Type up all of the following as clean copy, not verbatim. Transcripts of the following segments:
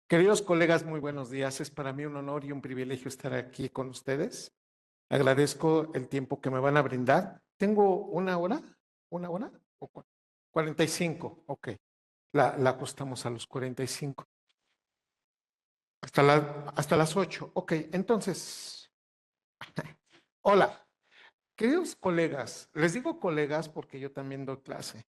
Queridos colegas, muy buenos días. Es para mí un honor y un privilegio estar aquí con ustedes. Agradezco el tiempo que me van a brindar. ¿Tengo una hora o 45? Ok, la ajustamos a los 45. Hasta las 8. Ok, entonces, hola, queridos colegas. Les digo colegas porque yo también doy clase.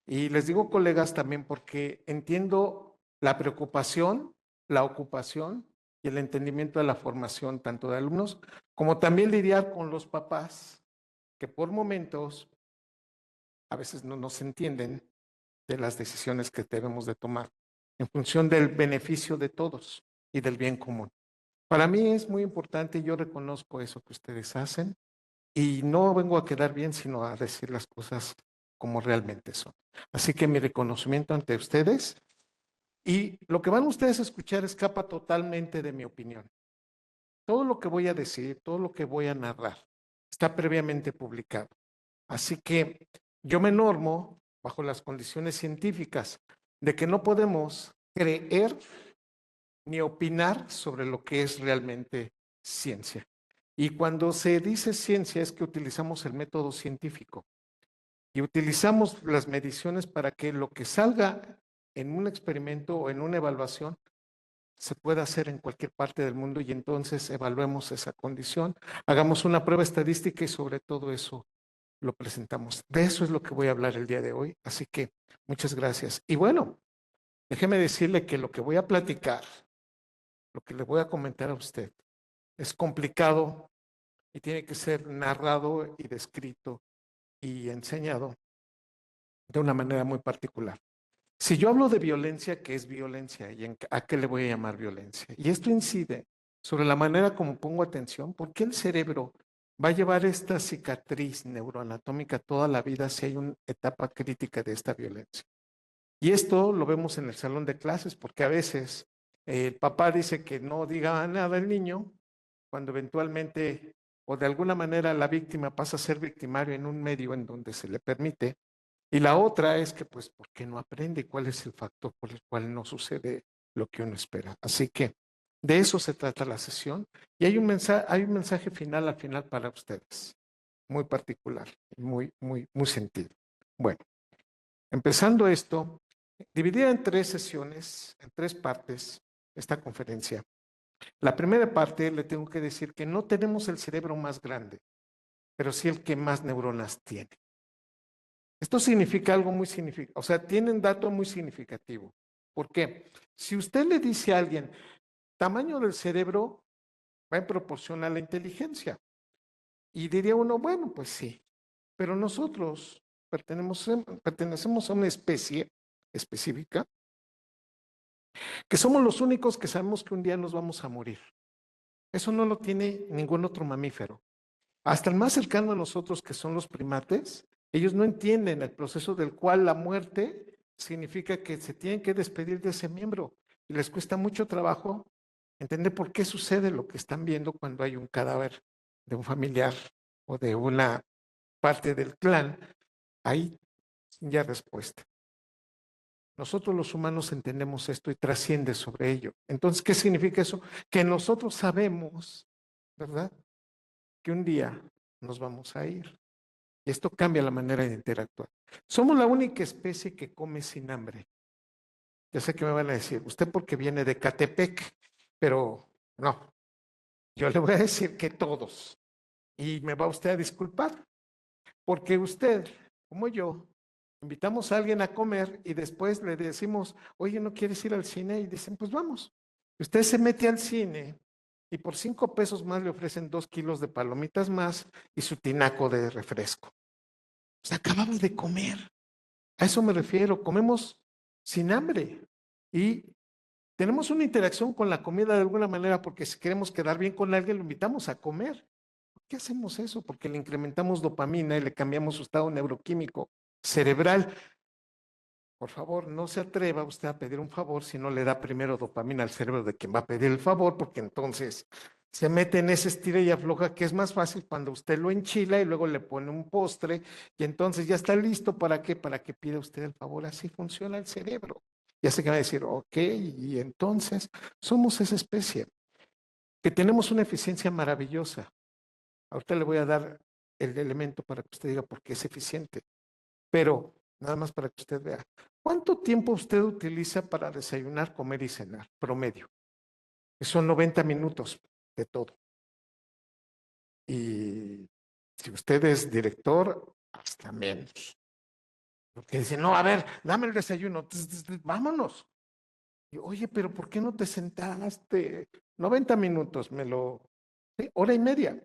Y les digo colegas también porque entiendo la preocupación, la ocupación y el entendimiento de la formación tanto de alumnos como también lidiar con los papás que por momentos a veces no nos entienden de las decisiones que debemos de tomar en función del beneficio de todos y del bien común. Para mí es muy importante, yo reconozco eso que ustedes hacen y no vengo a quedar bien, sino a decir las cosas como realmente son. Así que mi reconocimiento ante ustedes y lo que van ustedes a escuchar escapa totalmente de mi opinión. Todo lo que voy a decir, todo lo que voy a narrar, está previamente publicado. Así que yo me normo bajo las condiciones científicas de que no podemos creer ni opinar sobre lo que es realmente ciencia. Y cuando se dice ciencia es que utilizamos el método científico y utilizamos las mediciones para que lo que salga en un experimento o en una evaluación se pueda hacer en cualquier parte del mundo y entonces evaluemos esa condición, hagamos una prueba estadística y sobre todo eso lo presentamos. De eso es lo que voy a hablar el día de hoy, así que muchas gracias. Y bueno, déjeme decirle que lo que voy a platicar, lo que le voy a comentar a usted, es complicado y tiene que ser narrado y descrito y enseñado de una manera muy particular. Si yo hablo de violencia, ¿qué es violencia? ¿Y a qué le voy a llamar violencia? Y esto incide sobre la manera como pongo atención, porque el cerebro va a llevar esta cicatriz neuroanatómica toda la vida si hay una etapa crítica de esta violencia. Y esto lo vemos en el salón de clases, porque a veces el papá dice que no diga nada el niño, cuando eventualmente o de alguna manera la víctima pasa a ser victimario en un medio en donde se le permite. Y la otra es que, pues, ¿por qué no aprende? ¿Cuál es el factor por el cual no sucede lo que uno espera? Así que de eso se trata la sesión. Y hay un mensaje final al final para ustedes, muy particular, muy sentido. Bueno, empezando esto, dividida en tres sesiones, en tres partes, esta conferencia. La primera parte le tengo que decir que no tenemos el cerebro más grande, pero sí el que más neuronas tiene. Esto significa algo muy significativo, o sea, tiene un dato muy significativo. ¿Por qué? Si usted le dice a alguien, tamaño del cerebro va en proporción a la inteligencia, y diría uno, bueno, pues sí, pero nosotros pertenecemos a una especie específica, que somos los únicos que sabemos que un día nos vamos a morir. Eso no lo tiene ningún otro mamífero. Hasta el más cercano a nosotros, que son los primates, ellos no entienden el proceso del cual la muerte significa que se tienen que despedir de ese miembro y les cuesta mucho trabajo entender por qué sucede lo que están viendo cuando hay un cadáver de un familiar o de una parte del clan. Ahí ya respuesta. Nosotros los humanos entendemos esto y trasciende sobre ello. Entonces, ¿qué significa eso? Que nosotros sabemos, ¿verdad? Que un día nos vamos a ir. Y esto cambia la manera de interactuar. Somos la única especie que come sin hambre. Ya sé que me van a decir, usted porque viene de Catepec, pero no, yo le voy a decir que todos. Y me va usted a disculpar, porque usted, como yo, invitamos a alguien a comer y después le decimos, oye, ¿no quieres ir al cine? Y dicen, pues vamos. Usted se mete al cine y por 5 pesos más le ofrecen 2 kilos de palomitas más y su tinaco de refresco. Pues acabamos de comer. A eso me refiero. Comemos sin hambre y tenemos una interacción con la comida de alguna manera porque si queremos quedar bien con alguien lo invitamos a comer. ¿Por qué hacemos eso? Porque le incrementamos dopamina y le cambiamos su estado neuroquímico cerebral. Por favor, no se atreva usted a pedir un favor si no le da primero dopamina al cerebro de quien va a pedir el favor, porque entonces se mete en ese estira y afloja que es más fácil cuando usted lo enchila y luego le pone un postre y entonces ya está listo para qué, para que pida usted el favor. Así funciona el cerebro. Ya sé que va a decir, ok, y entonces somos esa especie que tenemos una eficiencia maravillosa. Ahorita le voy a dar el elemento para que usted diga por qué es eficiente, pero nada más para que usted vea. ¿Cuánto tiempo usted utiliza para desayunar, comer y cenar? Promedio. Que son 90 minutos de todo. Y si usted es director, hasta menos. Porque dice, no, a ver, dame el desayuno, vámonos. Y, oye, pero ¿por qué no te sentaste? 90 minutos, sí, hora y media.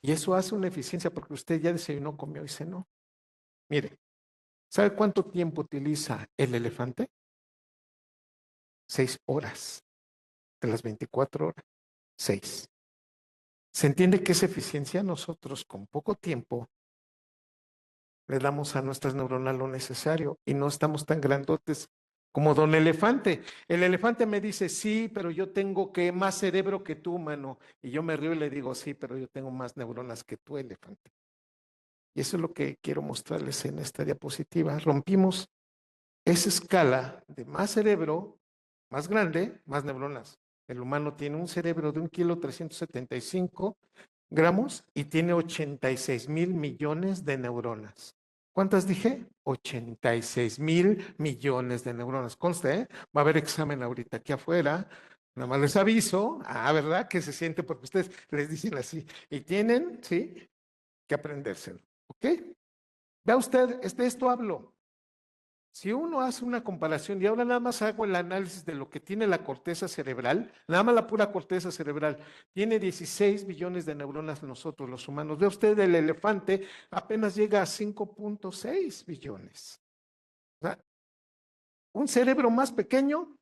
Y eso hace una eficiencia porque usted ya desayunó, comió y cenó. Mire, ¿sabe cuánto tiempo utiliza el elefante? 6 horas de las 24 horas. 6. ¿Se entiende que es eficiencia? Nosotros con poco tiempo le damos a nuestras neuronas lo necesario y no estamos tan grandotes como don elefante. El elefante me dice, sí, pero yo tengo más cerebro que tú, mano. Y yo me río y le digo, sí, pero yo tengo más neuronas que tú, elefante. Y eso es lo que quiero mostrarles en esta diapositiva. Rompimos esa escala de más cerebro, más grande, más neuronas. El humano tiene un cerebro de 1,375 kilogramos y tiene 86,000 millones de neuronas. ¿Cuántas dije? 86,000 millones de neuronas. Conste, ¿eh? Va a haber examen ahorita aquí afuera. Nada más les aviso. ¿Verdad? Que se siente porque ustedes les dicen así. Y tienen, ¿sí? Que aprendérselo. ¿Ok? Vea usted, de esto hablo. Si uno hace una comparación, y ahora nada más hago el análisis de lo que tiene la corteza cerebral, nada más la pura corteza cerebral, tiene 16 billones de neuronas nosotros los humanos. Ve usted, el elefante apenas llega a 5,6 billones. O sea, un cerebro más pequeño,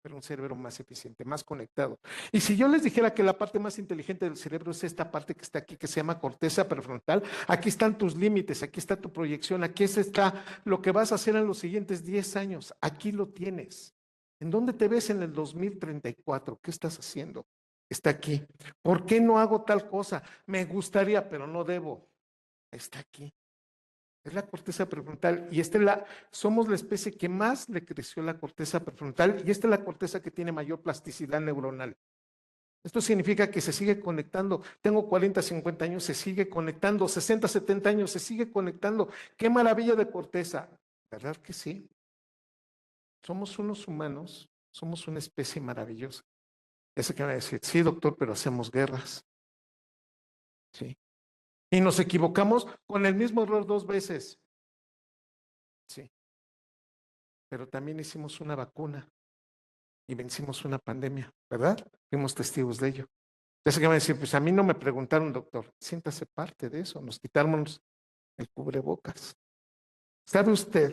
pero un cerebro más eficiente, más conectado. Y si yo les dijera que la parte más inteligente del cerebro es esta parte que está aquí, que se llama corteza prefrontal, aquí están tus límites, aquí está tu proyección, aquí está lo que vas a hacer en los siguientes 10 años, aquí lo tienes. ¿En dónde te ves en el 2034? ¿Qué estás haciendo? Está aquí. ¿Por qué no hago tal cosa? Me gustaría, pero no debo. Está aquí. Es la corteza prefrontal y somos la especie que más le creció la corteza prefrontal y esta es la corteza que tiene mayor plasticidad neuronal. Esto significa que se sigue conectando. Tengo 40, 50 años, se sigue conectando. 60, 70 años, se sigue conectando. ¡Qué maravilla de corteza! ¿Verdad que sí? Somos unos humanos, somos una especie maravillosa. Eso que me va a decir, sí, doctor, pero hacemos guerras. Sí. Y nos equivocamos con el mismo error 2 veces. Sí. Pero también hicimos una vacuna y vencimos una pandemia, ¿verdad? Fuimos testigos de ello. Eso que me va a decir, pues a mí no me preguntaron, doctor, siéntase parte de eso, nos quitaron el cubrebocas. ¿Sabe usted,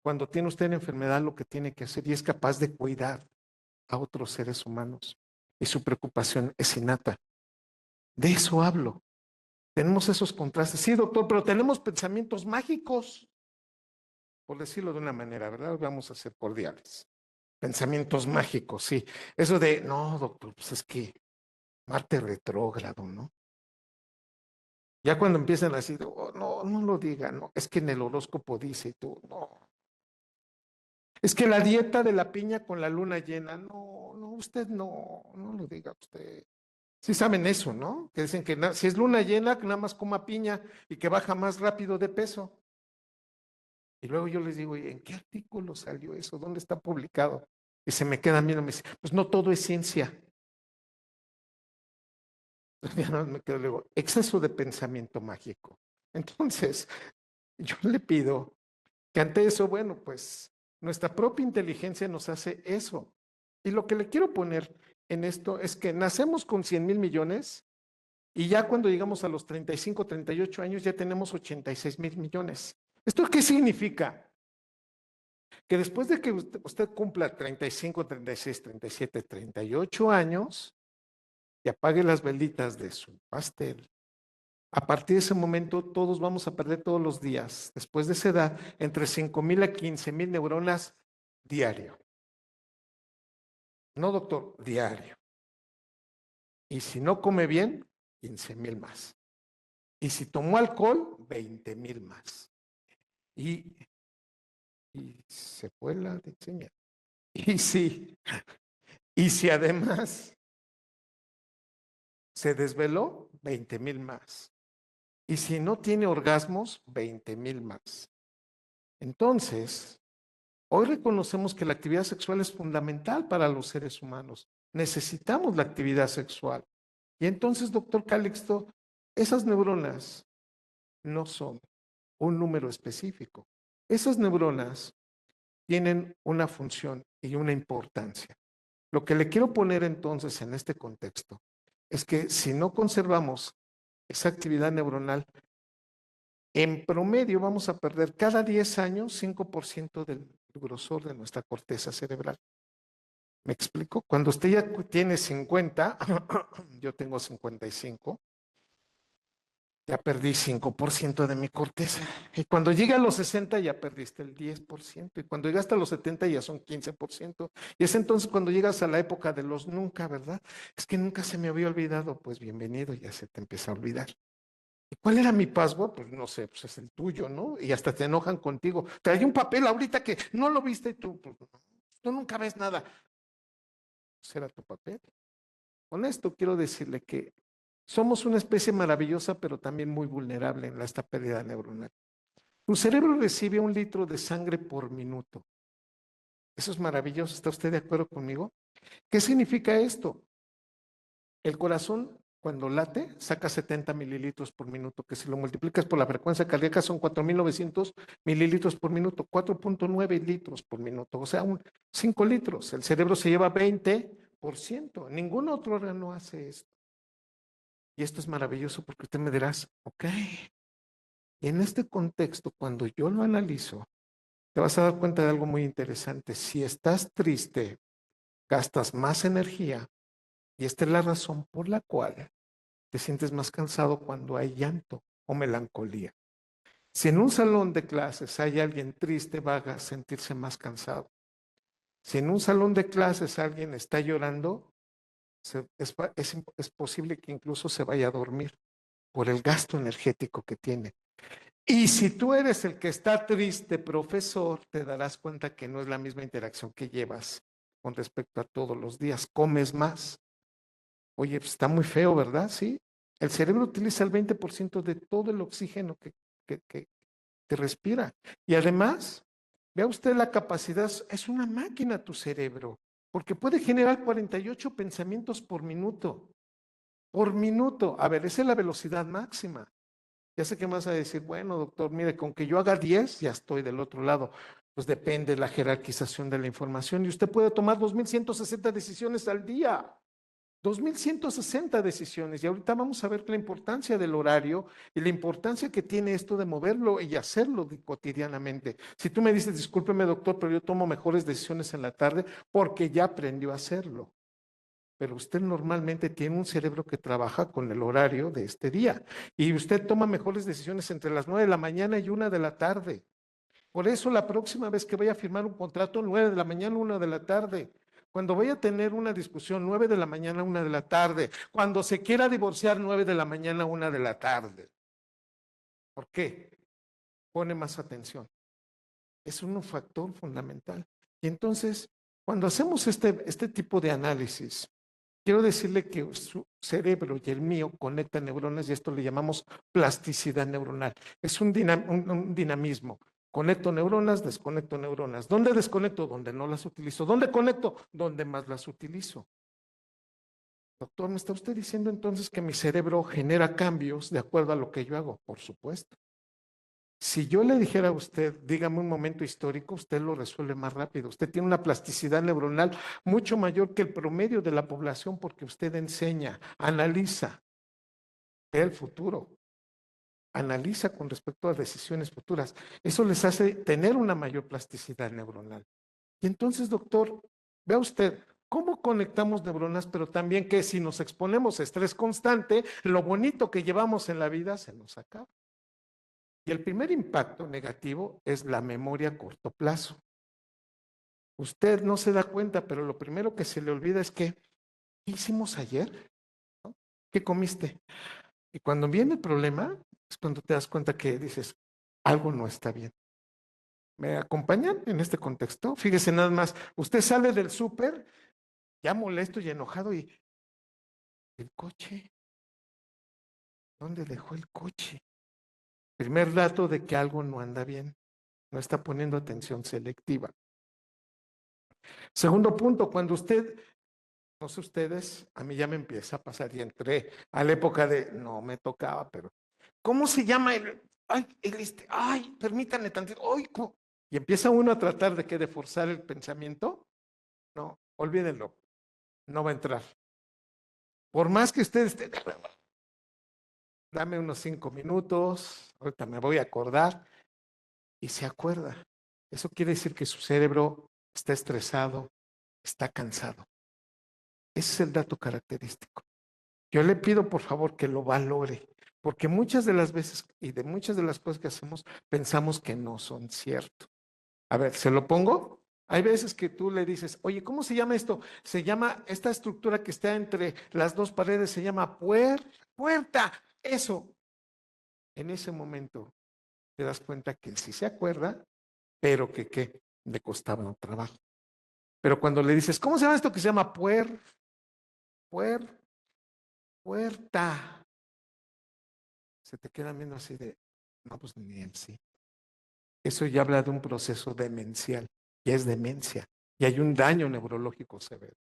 cuando tiene usted la enfermedad, lo que tiene que hacer y es capaz de cuidar a otros seres humanos? Y su preocupación es innata. De eso hablo. Tenemos esos contrastes. Sí, doctor, pero tenemos pensamientos mágicos, por decirlo de una manera, ¿verdad? Vamos a ser cordiales. Pensamientos mágicos, sí. Eso de, no, doctor, pues es que Marte retrógrado, ¿no? Ya cuando empiezan a decir, oh, no, no lo digan, no, es que en el horóscopo dice, tú, no. Es que la dieta de la piña con la luna llena, no, no, usted no lo diga usted. Sí saben eso, ¿no? Que dicen que si es luna llena, que nada más coma piña y que baja más rápido de peso. Y luego yo les digo, ¿y en qué artículo salió eso? ¿Dónde está publicado? Y se me quedan viendo, me dicen, pues no todo es ciencia. Ya no me quedo luego, exceso de pensamiento mágico. Entonces, yo le pido que ante eso, bueno, pues nuestra propia inteligencia nos hace eso. Y lo que le quiero poner en esto es que nacemos con 100,000 millones y ya cuando llegamos a los 35, 38 años ya tenemos 86,000 millones. ¿Esto qué significa? Que después de que usted cumpla 35, 36, 37, 38 años y apague las velitas de su pastel, a partir de ese momento, todos vamos a perder todos los días, después de esa edad, entre 5,000 a 15,000 neuronas diario. No, doctor, diario. Y si no come bien, 15,000 más. Y si tomó alcohol, 20,000 más. Y Y se fue la diseña. Y sí, y si además se desveló, 20,000 más. Y si no tiene orgasmos, 20,000 más. Entonces, hoy reconocemos que la actividad sexual es fundamental para los seres humanos. Necesitamos la actividad sexual. Y entonces, doctor Calixto, esas neuronas no son un número específico. Esas neuronas tienen una función y una importancia. Lo que le quiero poner entonces en este contexto es que si no conservamos esa actividad neuronal, en promedio vamos a perder cada 10 años 5% del grosor de nuestra corteza cerebral. ¿Me explico? Cuando usted ya tiene 50, yo tengo 55, ya perdí 5% de mi corteza. Y cuando llega a los 60 ya perdiste el 10%. Y cuando llegas hasta los 70 ya son 15%. Y es entonces cuando llegas a la época de los nunca, ¿verdad? Es que nunca se me había olvidado. Pues bienvenido, ya se te empieza a olvidar. ¿Y cuál era mi password? Pues no sé, pues es el tuyo, ¿no? Y hasta te enojan contigo. Trae un papel ahorita que no lo viste y tú, pues, tú nunca ves nada. Será tu papel. Con esto quiero decirle que somos una especie maravillosa, pero también muy vulnerable en esta pérdida neuronal. Tu cerebro recibe 1 litro de sangre por minuto. Eso es maravilloso. ¿Está usted de acuerdo conmigo? ¿Qué significa esto? El corazón, cuando late, saca 70 mililitros por minuto, que si lo multiplicas por la frecuencia cardíaca son 4,900 mililitros por minuto, 4,9 litros por minuto, o sea, 5 litros. El cerebro se lleva 20%. Ningún otro órgano hace esto. Y esto es maravilloso porque usted me dirás, ok, y en este contexto, cuando yo lo analizo, te vas a dar cuenta de algo muy interesante. Si estás triste, gastas más energía y esta es la razón por la cual te sientes más cansado cuando hay llanto o melancolía. Si en un salón de clases hay alguien triste, va a sentirse más cansado. Si en un salón de clases alguien está llorando, es posible que incluso se vaya a dormir por el gasto energético que tiene. Y si tú eres el que está triste, profesor, te darás cuenta que no es la misma interacción que llevas con respecto a todos los días. Comes más. Oye, pues está muy feo, ¿verdad? Sí. El cerebro utiliza el 20% de todo el oxígeno que respira. Y además, vea usted la capacidad, es una máquina tu cerebro, porque puede generar 48 pensamientos por minuto. Por minuto. A ver, esa es la velocidad máxima. Ya sé que me vas a decir, bueno, doctor, mire, con que yo haga 10, ya estoy del otro lado. Pues depende de la jerarquización de la información y usted puede tomar 2,160 decisiones al día. 2,160 decisiones. Y ahorita vamos a ver la importancia del horario y la importancia que tiene esto de moverlo y hacerlo cotidianamente. Si tú me dices, discúlpeme, doctor, pero yo tomo mejores decisiones en la tarde porque ya aprendió a hacerlo. Pero usted normalmente tiene un cerebro que trabaja con el horario de este día y usted toma mejores decisiones entre las 9 de la mañana y 1 de la tarde. Por eso la próxima vez que vaya a firmar un contrato, 9 de la mañana, 1 de la tarde. Cuando vaya a tener una discusión, 9 de la mañana, 1 de la tarde. Cuando se quiera divorciar, 9 de la mañana, 1 de la tarde. ¿Por qué? Pone más atención. Es un factor fundamental. Y entonces, cuando hacemos este tipo de análisis, quiero decirle que su cerebro y el mío conectan neuronas y esto le llamamos plasticidad neuronal. Es un dinamismo. Conecto neuronas, desconecto neuronas. ¿Dónde desconecto? Donde no las utilizo. ¿Dónde conecto? Donde más las utilizo. Doctor, ¿me está usted diciendo entonces que mi cerebro genera cambios de acuerdo a lo que yo hago? Por supuesto. Si yo le dijera a usted, dígame un momento histórico, usted lo resuelve más rápido. Usted tiene una plasticidad neuronal mucho mayor que el promedio de la población porque usted enseña, analiza, ve el futuro, analiza con respecto a decisiones futuras. Eso les hace tener una mayor plasticidad neuronal. Y entonces, doctor, vea usted, ¿cómo conectamos neuronas? Pero también que si nos exponemos a estrés constante, lo bonito que llevamos en la vida se nos acaba. Y el primer impacto negativo es la memoria a corto plazo. Usted no se da cuenta, pero lo primero que se le olvida es que, ¿qué hicimos ayer? ¿No? ¿Qué comiste? Y cuando viene el problema, es cuando te das cuenta que dices, algo no está bien. ¿Me acompañan en este contexto? Fíjese nada más, usted sale del súper ya molesto y enojado y el coche, ¿dónde dejó el coche? Primer dato de que algo no anda bien, no está poniendo atención selectiva. Segundo punto, cuando usted, no sé ustedes, a mí ya me empieza a pasar y entré a la época de, no me tocaba, pero, ¿cómo se llama ay, permítanme tantito, ay, y empieza uno a tratar de que de forzar el pensamiento, no, olvídenlo, no va a entrar. Por más que usted esté, dame unos 5 minutos, ahorita me voy a acordar, y se acuerda. Eso quiere decir que su cerebro está estresado, está cansado. Ese es el dato característico. Yo le pido por favor que lo valore, porque muchas de las veces y de muchas de las cosas que hacemos pensamos que no son cierto. A ver, ¿se lo pongo? Hay veces que tú le dices, oye, ¿cómo se llama esto? Se llama, esta estructura que está entre las dos paredes se llama puerta. Eso. En ese momento te das cuenta que sí se acuerda, pero que ¿qué? Le costaba un trabajo. Pero cuando le dices, ¿cómo se llama esto que se llama puer, puerta? Se te queda viendo así de, no, pues ni en sí. Eso ya habla de un proceso demencial, ya es demencia, y hay un daño neurológico severo.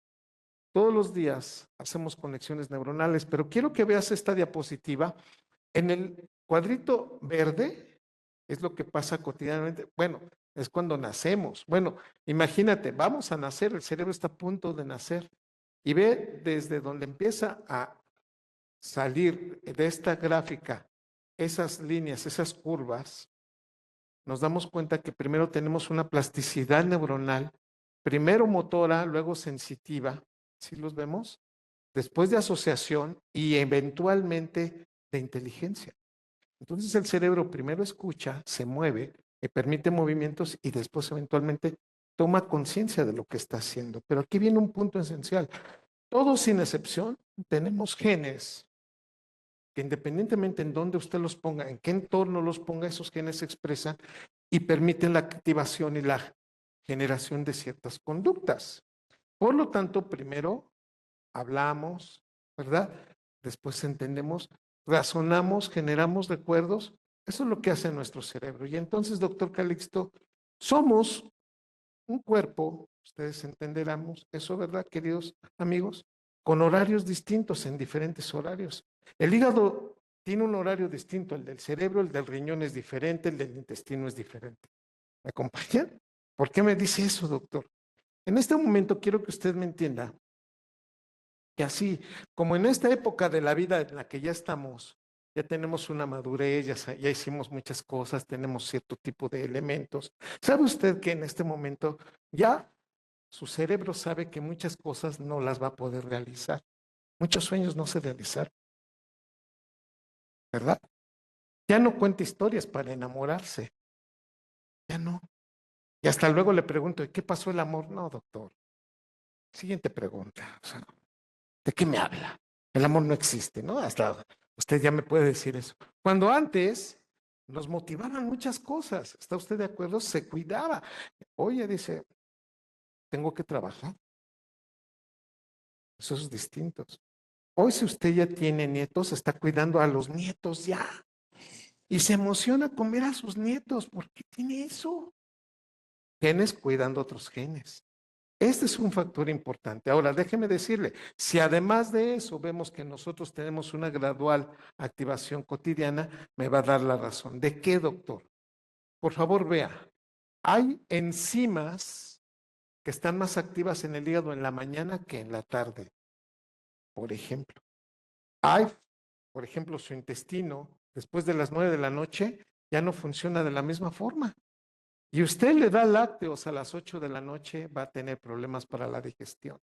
Todos los días hacemos conexiones neuronales, pero quiero que veas esta diapositiva. En el cuadrito verde es lo que pasa cotidianamente. Bueno, es cuando nacemos. Bueno, imagínate, vamos a nacer, el cerebro está a punto de nacer y ve desde donde empieza a salir de esta gráfica esas líneas, esas curvas, nos damos cuenta que primero tenemos una plasticidad neuronal, primero motora, luego sensitiva, ¿sí los vemos? Después de asociación y eventualmente de inteligencia. Entonces el cerebro primero escucha, se mueve, permite movimientos y después eventualmente toma conciencia de lo que está haciendo. Pero aquí viene un punto esencial. Todos sin excepción tenemos genes que independientemente en dónde usted los ponga, en qué entorno los ponga, esos genes se expresan y permiten la activación y la generación de ciertas conductas. Por lo tanto, primero hablamos, ¿verdad? Después entendemos, razonamos, generamos recuerdos. Eso es lo que hace nuestro cerebro. Y entonces, doctor Calixto, somos un cuerpo, ustedes entenderán eso, ¿verdad, queridos amigos? Con horarios distintos en diferentes horarios. El hígado tiene un horario distinto, el del cerebro, el del riñón es diferente, el del intestino es diferente. ¿Me acompañan? ¿Por qué me dice eso, doctor? En este momento quiero que usted me entienda que así como en esta época de la vida en la que ya estamos, ya tenemos una madurez, ya hicimos muchas cosas, tenemos cierto tipo de elementos. ¿Sabe usted que en este momento ya su cerebro sabe que muchas cosas no las va a poder realizar? Muchos sueños no se realizaron, ¿verdad? Ya no cuenta historias para enamorarse, ya no. Y hasta luego le pregunto, ¿qué pasó el amor? No, doctor. Siguiente pregunta. O sea, ¿de qué me habla? El amor no existe, ¿no? Hasta usted ya me puede decir eso. Cuando antes nos motivaban muchas cosas, ¿está usted de acuerdo? Se cuidaba. Oye, dice, tengo que trabajar. Eso es distinto. Hoy si usted ya tiene nietos, está cuidando a los nietos ya. Y se emociona con ver a sus nietos. ¿Por qué tiene eso? Genes cuidando otros genes. Este es un factor importante. Ahora, déjeme decirle, si además de eso vemos que nosotros tenemos una gradual activación cotidiana, me va a dar la razón. ¿De qué, doctor? Por favor, vea. Hay enzimas que están más activas en el hígado en la mañana que en la tarde, por ejemplo. Hay, por ejemplo, su intestino, después de las 9 de la noche, ya no funciona de la misma forma. Y usted le da lácteos a las 8 de la noche, va a tener problemas para la digestión.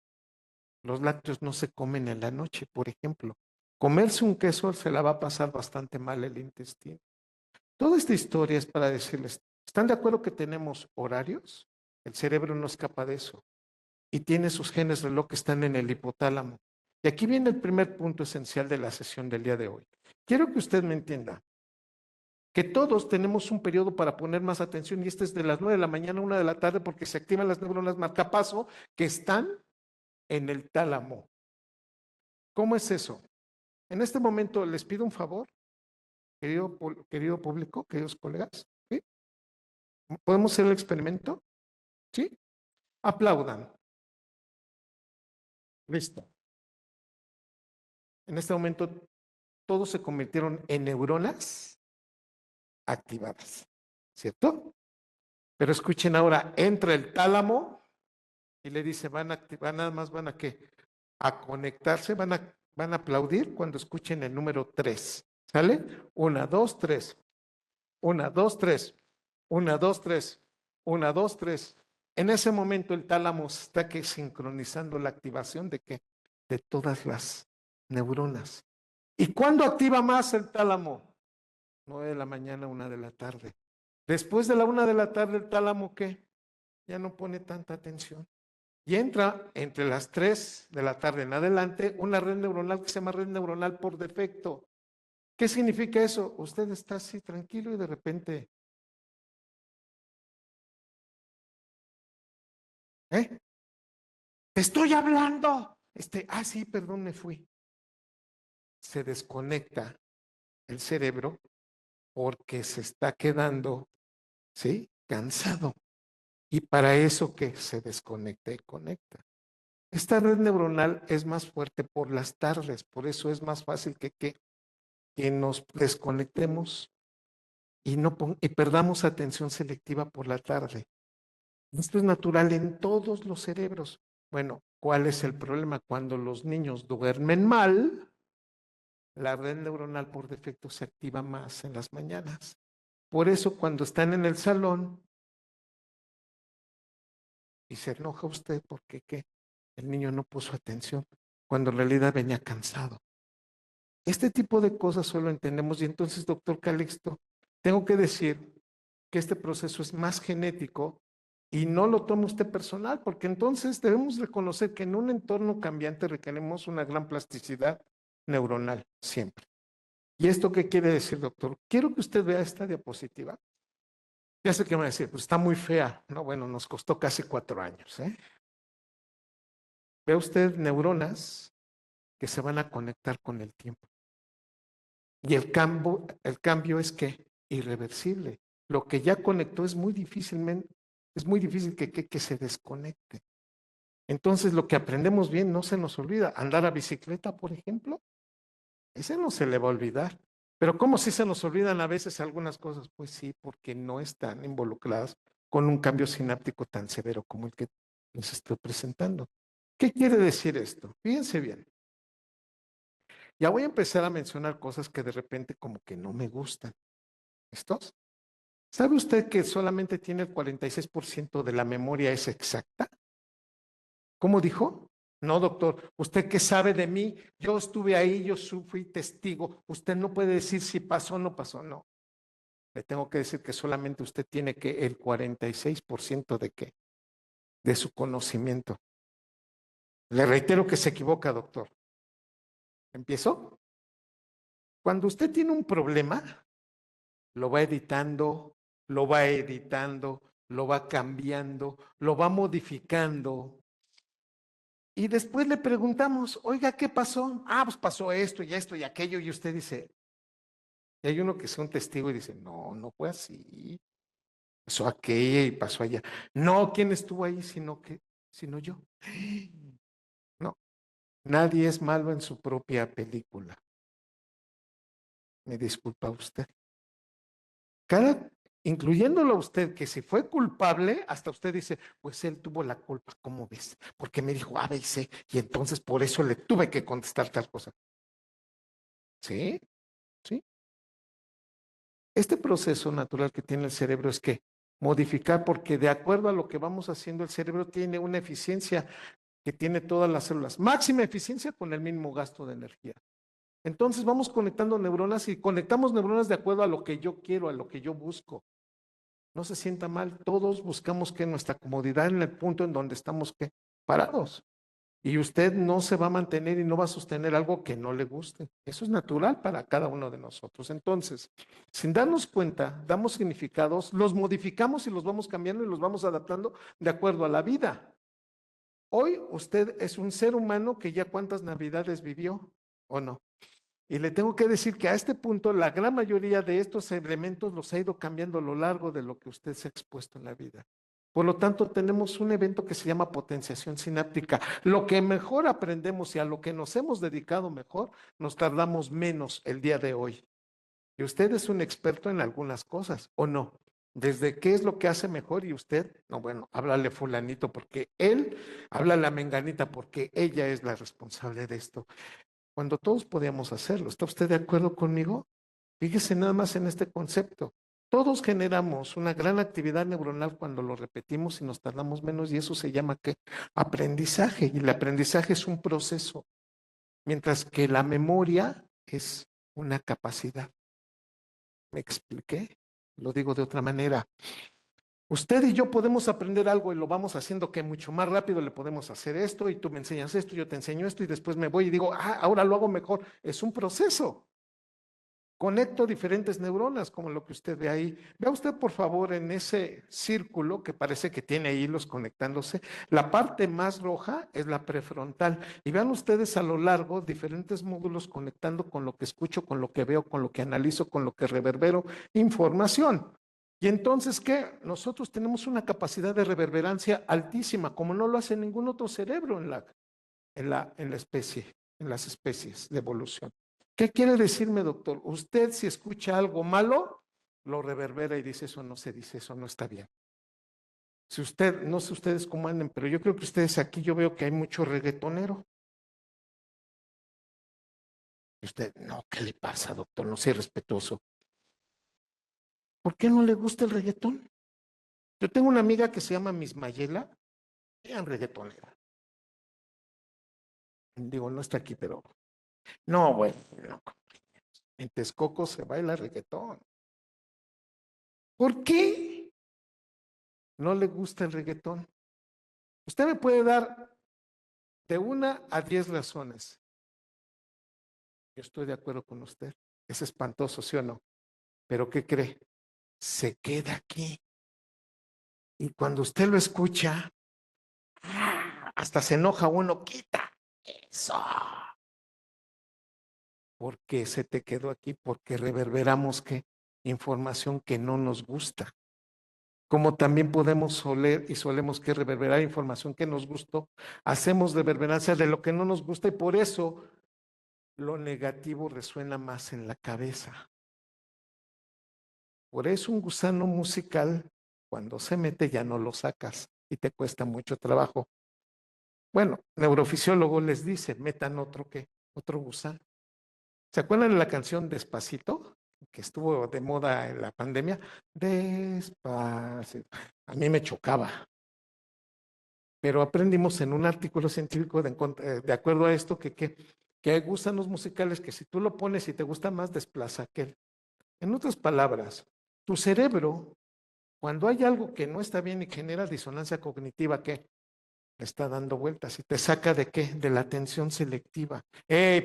Los lácteos no se comen en la noche, por ejemplo. Comerse un queso se la va a pasar bastante mal el intestino. Toda esta historia es para decirles, ¿están de acuerdo que tenemos horarios? El cerebro no escapa de eso. Y tiene sus genes reloj que están en el hipotálamo. Y aquí viene el primer punto esencial de la sesión del día de hoy. Quiero que usted me entienda. que todos tenemos un periodo para poner más atención y este es de las 9 de la mañana a 1 de la tarde porque se activan las neuronas marcapaso que están en el tálamo. ¿Cómo es eso? En este momento les pido un favor, querido público, queridos colegas, ¿sí? ¿Podemos hacer el experimento? ¿Sí? Aplaudan. Listo. En este momento todos se convirtieron en neuronas activadas, ¿cierto? Pero escuchen ahora, entra el tálamo y le dice, nada más van a qué, a conectarse, van a aplaudir cuando escuchen el número 3. ¿Sale? 1, 2, 3. 1, 2, 3. 1, 2, 3. 1, 2, 3. En ese momento el tálamo está que sincronizando la activación de qué? De todas las neuronas. ¿Y cuándo activa más el tálamo? 9 de la mañana, 1 de la tarde. Después de la 1 de la tarde, el tálamo, ¿qué? Ya no pone tanta atención. Y entra entre las 3 de la tarde en adelante una red neuronal que se llama red neuronal por defecto. ¿Qué significa eso? Usted está así tranquilo y de repente, ¿eh? Te estoy hablando. Sí, perdón, me fui. Se desconecta el cerebro porque se está quedando, ¿sí? Cansado. Y para eso que se desconecta y conecta. Esta red neuronal es más fuerte por las tardes, por eso es más fácil que nos desconectemos y perdamos atención selectiva por la tarde. Esto es natural en todos los cerebros. Bueno, ¿cuál es el problema? Cuando los niños duermen mal, la red neuronal por defecto se activa más en las mañanas. Por eso cuando están en el salón y se enoja usted porque ¿qué? El niño no puso atención, cuando en realidad venía cansado. Este tipo de cosas solo entendemos y entonces, doctor Calixto, tengo que decir que este proceso es más genético y no lo tome usted personal, porque entonces debemos reconocer que en un entorno cambiante requerimos una gran plasticidad neuronal siempre. ¿Y esto qué quiere decir, doctor? Quiero que usted vea esta diapositiva. Ya sé que me va a decir, pues está muy fea. No, bueno, nos costó casi 4 años. Ve usted neuronas que se van a conectar con el tiempo. Y el cambio es que irreversible. Lo que ya conectó es muy difícil que se desconecte. Entonces, lo que aprendemos bien no se nos olvida. Andar a bicicleta, por ejemplo, ese no se le va a olvidar. Pero ¿cómo si se nos olvidan a veces algunas cosas? Pues sí, porque no están involucradas con un cambio sináptico tan severo como el que les estoy presentando. ¿Qué quiere decir esto? Fíjense bien. Ya voy a empezar a mencionar cosas que de repente como que no me gustan. ¿Estos? ¿Sabe usted que solamente tiene el 46% de la memoria es exacta? ¿Cómo dijo? No, doctor, ¿usted qué sabe de mí? Yo estuve ahí, yo fui testigo. Usted no puede decir si pasó o no pasó, no. Le tengo que decir que solamente usted tiene que el 46% de qué? De su conocimiento. Le reitero que se equivoca, doctor. ¿Empiezo? Cuando usted tiene un problema, lo va editando, lo va editando, lo va cambiando, lo va modificando. Y después le preguntamos, oiga, ¿qué pasó? Pues pasó esto y aquello. Y usted dice, y hay uno que es un testigo y dice, no, no fue así. Pasó aquella y pasó allá. No, ¿quién estuvo ahí sino yo? No, nadie es malo en su propia película. Me disculpa usted. Incluyéndolo a usted, que si fue culpable, hasta usted dice, pues él tuvo la culpa, ¿cómo ves? Porque me dijo A, B y C, y entonces por eso le tuve que contestar tal cosa. ¿Sí? ¿Sí? Este proceso natural que tiene el cerebro es que modificar, porque de acuerdo a lo que vamos haciendo, el cerebro tiene una eficiencia que tiene todas las células, máxima eficiencia con el mínimo gasto de energía. Entonces vamos conectando neuronas y conectamos neuronas de acuerdo a lo que yo quiero, a lo que yo busco. No se sienta mal, todos buscamos que nuestra comodidad en el punto en donde estamos parados. Y usted no se va a mantener y no va a sostener algo que no le guste. Eso es natural para cada uno de nosotros. Entonces, sin darnos cuenta, damos significados, los modificamos y los vamos cambiando y los vamos adaptando de acuerdo a la vida. Hoy usted es un ser humano que ya cuántas navidades vivió, ¿o no? Y le tengo que decir que a este punto la gran mayoría de estos elementos los ha ido cambiando a lo largo de lo que usted se ha expuesto en la vida. Por lo tanto, tenemos un evento que se llama potenciación sináptica. Lo que mejor aprendemos y a lo que nos hemos dedicado mejor, nos tardamos menos el día de hoy. Y usted es un experto en algunas cosas, ¿o no? Desde qué es lo que hace mejor y usted, no, bueno, háblale fulanito porque él, háblale a menganita porque ella es la responsable de esto. Cuando todos podíamos hacerlo. ¿Está usted de acuerdo conmigo? Fíjese nada más en este concepto. Todos generamos una gran actividad neuronal cuando lo repetimos y nos tardamos menos y eso se llama ¿qué? Aprendizaje. Y el aprendizaje es un proceso, mientras que la memoria es una capacidad. ¿Me expliqué? Lo digo de otra manera. Usted y yo podemos aprender algo y lo vamos haciendo que mucho más rápido le podemos hacer esto y tú me enseñas esto, yo te enseño esto y después me voy y digo, ahora lo hago mejor. Es un proceso. Conecto diferentes neuronas, como lo que usted ve ahí. Vea usted, por favor, en ese círculo que parece que tiene hilos conectándose. La parte más roja es la prefrontal. Y vean ustedes a lo largo diferentes módulos conectando con lo que escucho, con lo que veo, con lo que analizo, con lo que reverbero información. Y entonces, ¿qué? Nosotros tenemos una capacidad de reverberancia altísima, como no lo hace ningún otro cerebro en la especie, en las especies de evolución. ¿Qué quiere decirme, doctor? Usted si escucha algo malo, lo reverbera y dice, eso no se dice, eso no está bien. Si usted, no sé ustedes cómo anden, pero yo creo que ustedes aquí, yo veo que hay mucho reggaetonero. Y usted, no, ¿qué le pasa, doctor? No sea respetuoso. ¿Por qué no le gusta el reggaetón? Yo tengo una amiga que se llama Miss Mayela, en reggaetonera. Digo, no está aquí, pero no, bueno, no. En Texcoco se baila reggaetón. ¿Por qué no le gusta el reggaetón? Usted me puede dar de 1 a 10 razones. Yo estoy de acuerdo con usted. Es espantoso, ¿sí o no? Pero ¿qué cree? Se queda aquí. Y cuando usted lo escucha, hasta se enoja uno, quita eso. ¿Por qué se te quedó aquí? Porque reverberamos qué información que no nos gusta. Como también podemos oler y solemos que reverberar información que nos gustó, hacemos reverberancia de lo que no nos gusta y por eso lo negativo resuena más en la cabeza. Por eso un gusano musical, cuando se mete ya no lo sacas y te cuesta mucho trabajo. Bueno, neurofisiólogo les dice, metan otro gusano. ¿Se acuerdan de la canción Despacito? Que estuvo de moda en la pandemia. Despacito. A mí me chocaba. Pero aprendimos en un artículo científico de acuerdo a esto que hay gusanos musicales que si tú lo pones y te gusta más, desplaza aquel. En otras palabras, tu cerebro, cuando hay algo que no está bien y genera disonancia cognitiva, ¿qué? Está dando vueltas y te saca de qué? De la atención selectiva.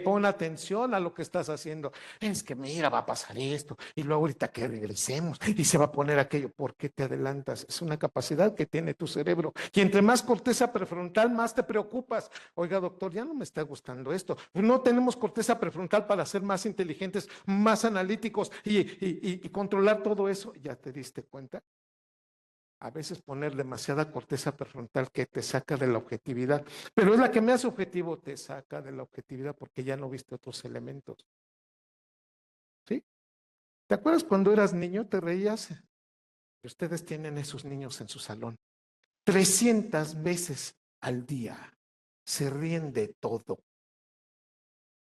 Pon atención a lo que estás haciendo. Es que mira, va a pasar esto y luego ahorita que regresemos y se va a poner aquello. ¿Por qué te adelantas? Es una capacidad que tiene tu cerebro. Y entre más corteza prefrontal, más te preocupas. Oiga, doctor, ya no me está gustando esto. No tenemos corteza prefrontal para ser más inteligentes, más analíticos y controlar todo eso. ¿Ya te diste cuenta? A veces poner demasiada corteza prefrontal que te saca de la objetividad, pero es la que me hace objetivo, te saca de la objetividad porque ya no viste otros elementos. ¿Sí? ¿Te acuerdas cuando eras niño, te reías? Ustedes tienen esos niños en su salón. 300 veces al día se ríen de todo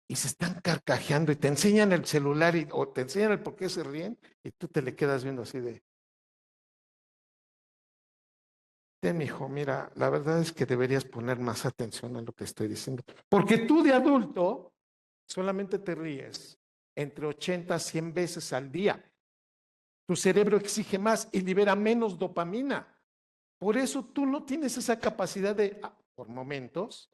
y se están carcajeando y te enseñan el celular o te enseñan el por qué se ríen y tú te le quedas viendo así de, hijo, mira, la verdad es que deberías poner más atención a lo que estoy diciendo. Porque tú de adulto solamente te ríes entre 80 a 100 veces al día. Tu cerebro exige más y libera menos dopamina. Por eso tú no tienes esa capacidad de, por momentos,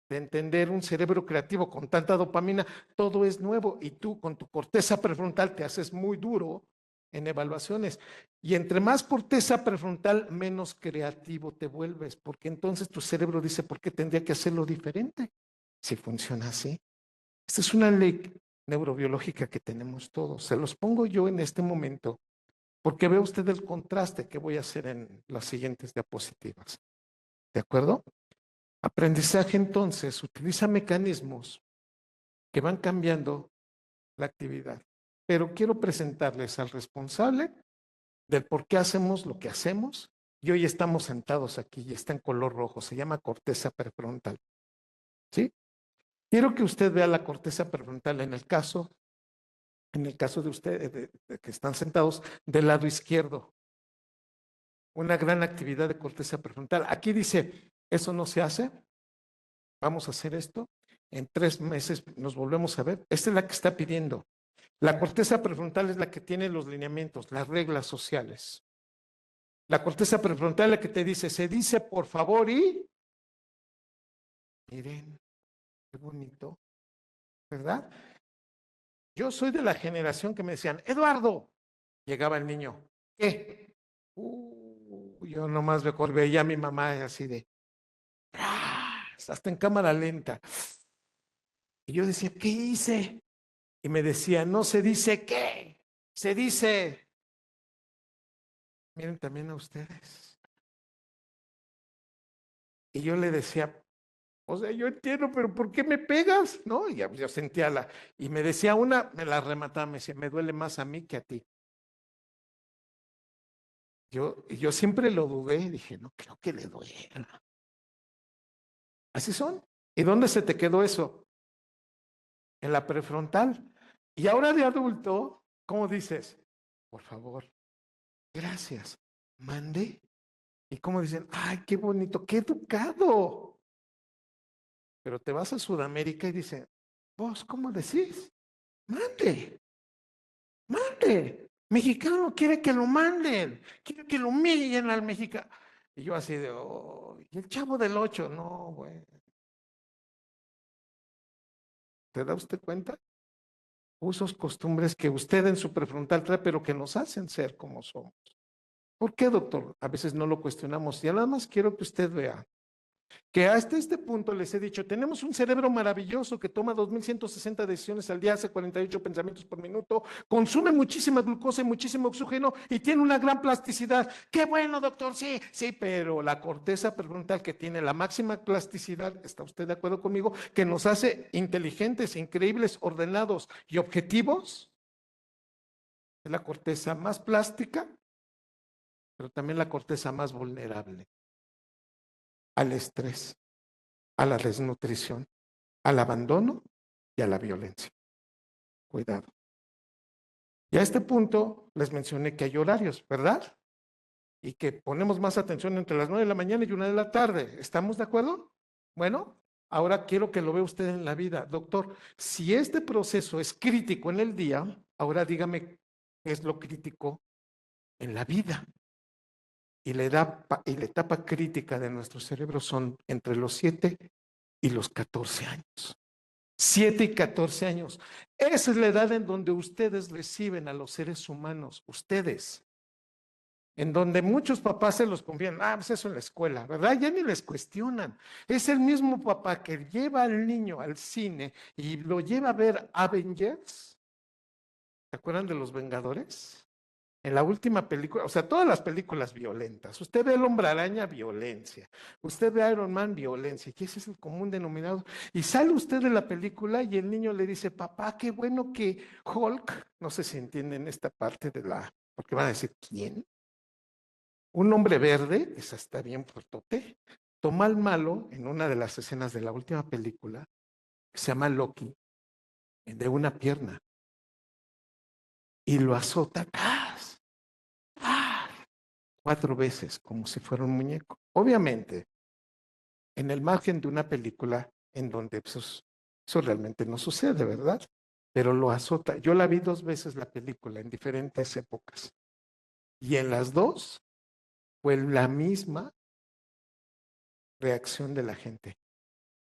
de entender un cerebro creativo con tanta dopamina, todo es nuevo y tú con tu corteza prefrontal te haces muy duro en evaluaciones. Y entre más corteza prefrontal, menos creativo te vuelves, porque entonces tu cerebro dice, ¿por qué tendría que hacerlo diferente? Si funciona así. Esta es una ley neurobiológica que tenemos todos. Se los pongo yo en este momento, porque ve usted el contraste que voy a hacer en las siguientes diapositivas. ¿De acuerdo? Aprendizaje entonces utiliza mecanismos que van cambiando la actividad. Pero quiero presentarles al responsable del por qué hacemos lo que hacemos. Y hoy estamos sentados aquí y está en color rojo. Se llama corteza prefrontal. ¿Sí? Quiero que usted vea la corteza prefrontal en el caso de ustedes, de que están sentados del lado izquierdo. Una gran actividad de corteza prefrontal. Aquí dice, eso no se hace, vamos a hacer esto. En 3 meses nos volvemos a ver. Esta es la que está pidiendo. La corteza prefrontal es la que tiene los lineamientos, las reglas sociales. La corteza prefrontal es la que te dice, se dice por favor y... Miren, qué bonito, ¿verdad? Yo soy de la generación que me decían, Eduardo, llegaba el niño, ¿qué? Yo nomás veía a mi mamá así de, hasta en cámara lenta. Y yo decía, ¿qué hice? Y me decía, no se dice qué, se dice, miren también a ustedes. Y yo le decía, o sea, yo entiendo, pero ¿por qué me pegas? ¿No? Y yo sentía y me decía una, me la remataba, me decía, me duele más a mí que a ti. Yo siempre lo dudé y dije, no creo que le duela. Así son. ¿Y dónde se te quedó eso? En la prefrontal. Y ahora de adulto, ¿cómo dices? Por favor, gracias, mande. Y como dicen, ay, qué bonito, qué educado. Pero te vas a Sudamérica y dicen, vos, ¿cómo decís? Mande, mande. Mexicano quiere que lo manden, quiere que lo humillen al mexicano. Y yo así de, oh, y el chavo del 8, no, güey. ¿Te da usted cuenta? Usos, costumbres que usted en su prefrontal trae, pero que nos hacen ser como somos. ¿Por qué, doctor? A veces no lo cuestionamos. Y nada más quiero que usted vea que hasta este punto les he dicho, tenemos un cerebro maravilloso que toma 2160 decisiones al día, hace 48 pensamientos por minuto, consume muchísima glucosa y muchísimo oxígeno y tiene una gran plasticidad. Qué bueno, doctor, sí, sí, pero la corteza prefrontal que tiene la máxima plasticidad, ¿está usted de acuerdo conmigo? Que nos hace inteligentes, increíbles, ordenados y objetivos, es la corteza más plástica, pero también la corteza más vulnerable al estrés, a la desnutrición, al abandono y a la violencia. Cuidado. Y a este punto les mencioné que hay horarios, ¿verdad? Y que ponemos más atención entre las 9 de la mañana y 1 de la tarde. ¿Estamos de acuerdo? Bueno, ahora quiero que lo vea usted en la vida. Doctor, si este proceso es crítico en el día, ahora dígame qué es lo crítico en la vida. Y la etapa crítica de nuestro cerebro son entre los 7 y los 14 años. 7 y 14 años. Esa es la edad en donde ustedes reciben a los seres humanos, ustedes, en donde muchos papás se los confían, pues eso en la escuela, ¿verdad? Ya ni les cuestionan. Es el mismo papá que lleva al niño al cine y lo lleva a ver Avengers. ¿Se acuerdan de los Vengadores? En la última película, o sea, todas las películas violentas. Usted ve el Hombre Araña, violencia. Usted ve Iron Man, violencia. Y ese es el común denominador. Y sale usted de la película y el niño le dice, papá, qué bueno que Hulk, no sé si entienden esta parte porque van a decir, ¿quién? Un hombre verde, esa está bien fuertote, toma al malo en una de las escenas de la última película, que se llama Loki, de una pierna, y lo azota. ¡Ah! 4 veces, como si fuera un muñeco. Obviamente, en el margen de una película en donde eso realmente no sucede, ¿verdad? Pero lo azota. Yo la vi 2 veces la película en diferentes épocas. Y en las 2 fue la misma reacción de la gente.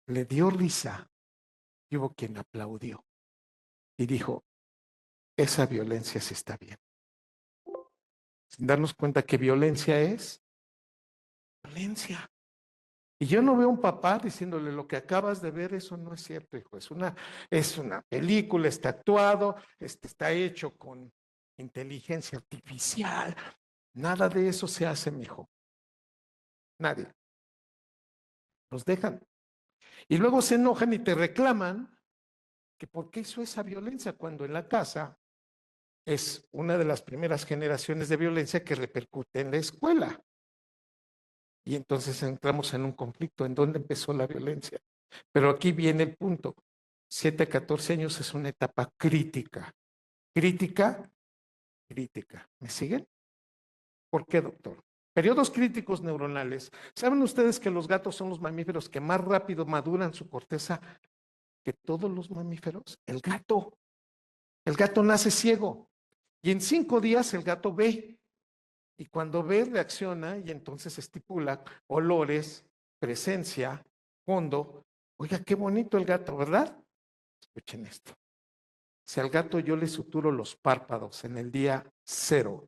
le dio risa y hubo quien aplaudió y dijo, esa violencia sí está bien. Sin darnos cuenta que violencia es violencia. Y yo no veo a un papá diciéndole lo que acabas de ver, eso no es cierto, hijo. Es una película, está actuado, está hecho con inteligencia artificial. Nada de eso se hace, mijo. Nadie. Los dejan. Y luego se enojan y te reclaman que por qué hizo esa violencia cuando en la casa es una de las primeras generaciones de violencia que repercute en la escuela. Y entonces entramos en un conflicto. ¿En dónde empezó la violencia? Pero aquí viene el punto. 7 a 14 años es una etapa crítica. Crítica, crítica. ¿Me siguen? ¿Por qué, doctor? Periodos críticos neuronales. ¿Saben ustedes que los gatos son los mamíferos que más rápido maduran su corteza que todos los mamíferos? El gato nace ciego y en 5 días el gato ve. Y cuando ve, reacciona y entonces estipula olores, presencia, fondo. Oiga, qué bonito el gato, ¿verdad? Escuchen esto. Si al gato yo le suturo los párpados en el día 0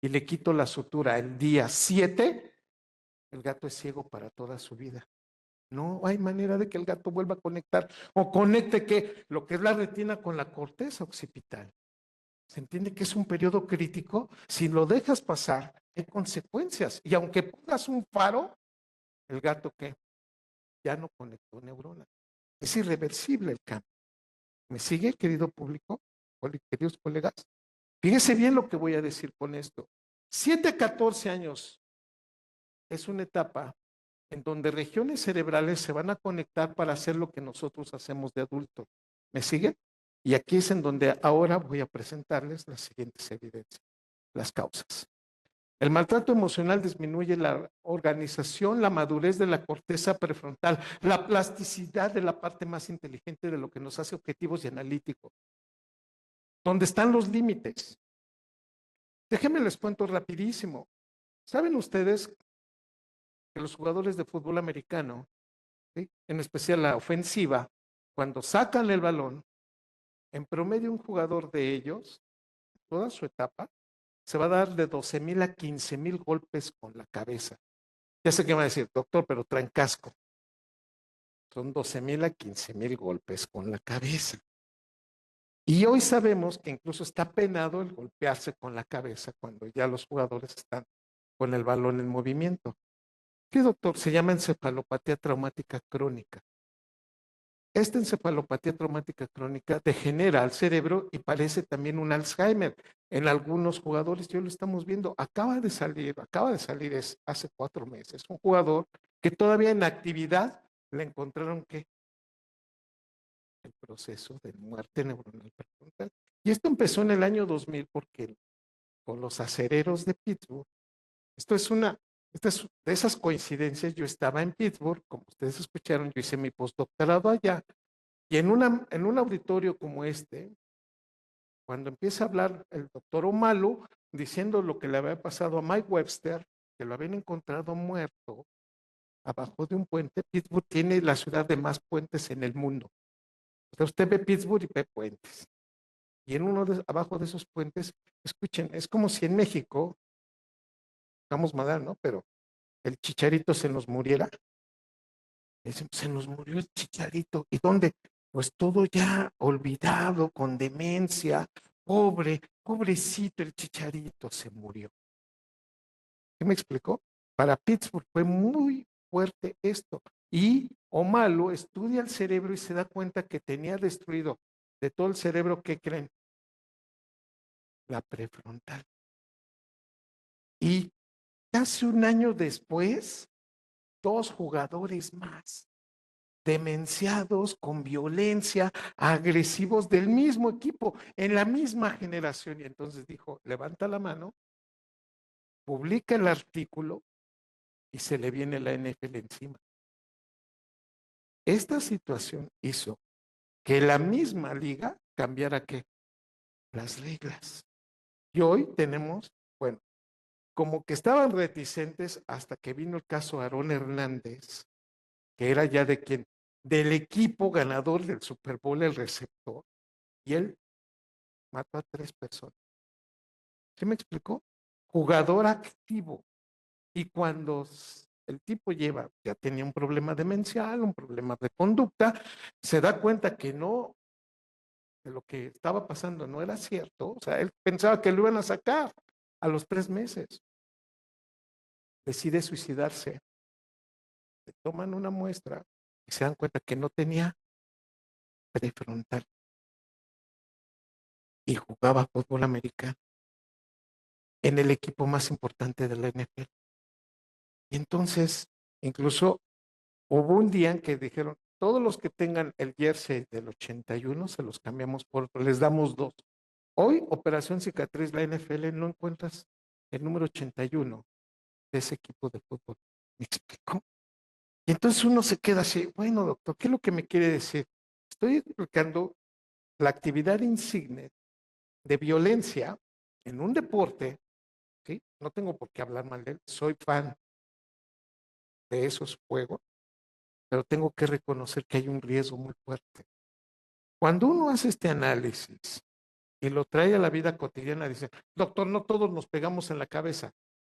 y le quito la sutura el día 7, el gato es ciego para toda su vida. No hay manera de que el gato vuelva a conectar o conecte que lo que es la retina con la corteza occipital. ¿Se entiende que es un periodo crítico? Si lo dejas pasar, hay consecuencias. Y aunque pongas un faro, el gato que ya no conectó neuronas. Es irreversible el cambio. ¿Me sigue, querido público? Queridos colegas. Fíjese bien lo que voy a decir con esto. 7 a 14 años es una etapa en donde regiones cerebrales se van a conectar para hacer lo que nosotros hacemos de adulto. ¿Me siguen? Y aquí es en donde ahora voy a presentarles las siguientes evidencias, las causas. El maltrato emocional disminuye la organización, la madurez de la corteza prefrontal, la plasticidad de la parte más inteligente de lo que nos hace objetivos y analíticos. ¿Dónde están los límites? Déjenme les cuento rapidísimo. ¿Saben ustedes que los jugadores de fútbol americano, ¿sí?, en especial la ofensiva, cuando sacan el balón, en promedio un jugador de ellos, toda su etapa, se va a dar de 12,000 a 15,000 golpes con la cabeza? Ya sé que me va a decir, doctor, pero traen casco. Son 12,000 a 15,000 golpes con la cabeza. Y hoy sabemos que incluso está penado el golpearse con la cabeza cuando ya los jugadores están con el balón en movimiento. ¿Qué, doctor? Se llama encefalopatía traumática crónica. Esta encefalopatía traumática crónica degenera al cerebro y parece también un Alzheimer. En algunos jugadores, ya lo estamos viendo, acaba de salir hace 4 meses, un jugador que todavía en actividad le encontraron que el proceso de muerte neuronal prefrontal. Y esto empezó en el año 2000 porque con los acereros de Pittsburgh, esta es de esas coincidencias. Yo estaba en Pittsburgh, como ustedes escucharon, yo hice mi postdoctorado allá, y en un auditorio como este, cuando empieza a hablar el doctor Omalu, diciendo lo que le había pasado a Mike Webster, que lo habían encontrado muerto abajo de un puente. Pittsburgh tiene la ciudad de más puentes en el mundo. O sea, usted ve Pittsburgh y ve puentes. Y abajo de esos puentes, escuchen, es como si en México, vamos a dar, ¿no? Pero el Chicharito se nos muriera. Se nos murió el Chicharito. ¿Y dónde? Pues todo ya olvidado, con demencia. Pobrecito el Chicharito se murió. ¿Qué me explicó? Para Pittsburgh fue muy fuerte esto. Y Omalu estudia el cerebro y se da cuenta que tenía destruido de todo el cerebro, ¿qué creen? La prefrontal. Y casi un año después, 2 jugadores más, demenciados, con violencia, agresivos del mismo equipo, en la misma generación. Y entonces dijo, levanta la mano, publica el artículo y se le viene la NFL encima. Esta situación hizo que la misma liga cambiara ¿qué? Las reglas. Y hoy tenemos, bueno, como que estaban reticentes hasta que vino el caso Aarón Hernández, que era ya del equipo ganador del Super Bowl, el receptor, y él mató a 3 personas. ¿Sí me explicó? Jugador activo. Y cuando el tipo ya tenía un problema demencial, un problema de conducta, se da cuenta que no, de lo que estaba pasando no era cierto. O sea, él pensaba que lo iban a sacar a los 3 meses. Decide suicidarse. Le toman una muestra y se dan cuenta que no tenía prefrontal y jugaba fútbol americano en el equipo más importante de la NFL. Y entonces, incluso hubo un día en que dijeron, todos los que tengan el jersey del 81 se los cambiamos les damos 2. Hoy, Operación Cicatriz, la NFL, no encuentras el número 81 de ese equipo de fútbol. ¿Me explico? Y entonces uno se queda así, bueno, doctor, ¿qué es lo que me quiere decir? Estoy explicando la actividad insigne de violencia en un deporte, ¿sí? No tengo por qué hablar mal de él, soy fan de esos juegos, pero tengo que reconocer que hay un riesgo muy fuerte. Cuando uno hace este análisis y lo trae a la vida cotidiana, dice, doctor, no todos nos pegamos en la cabeza.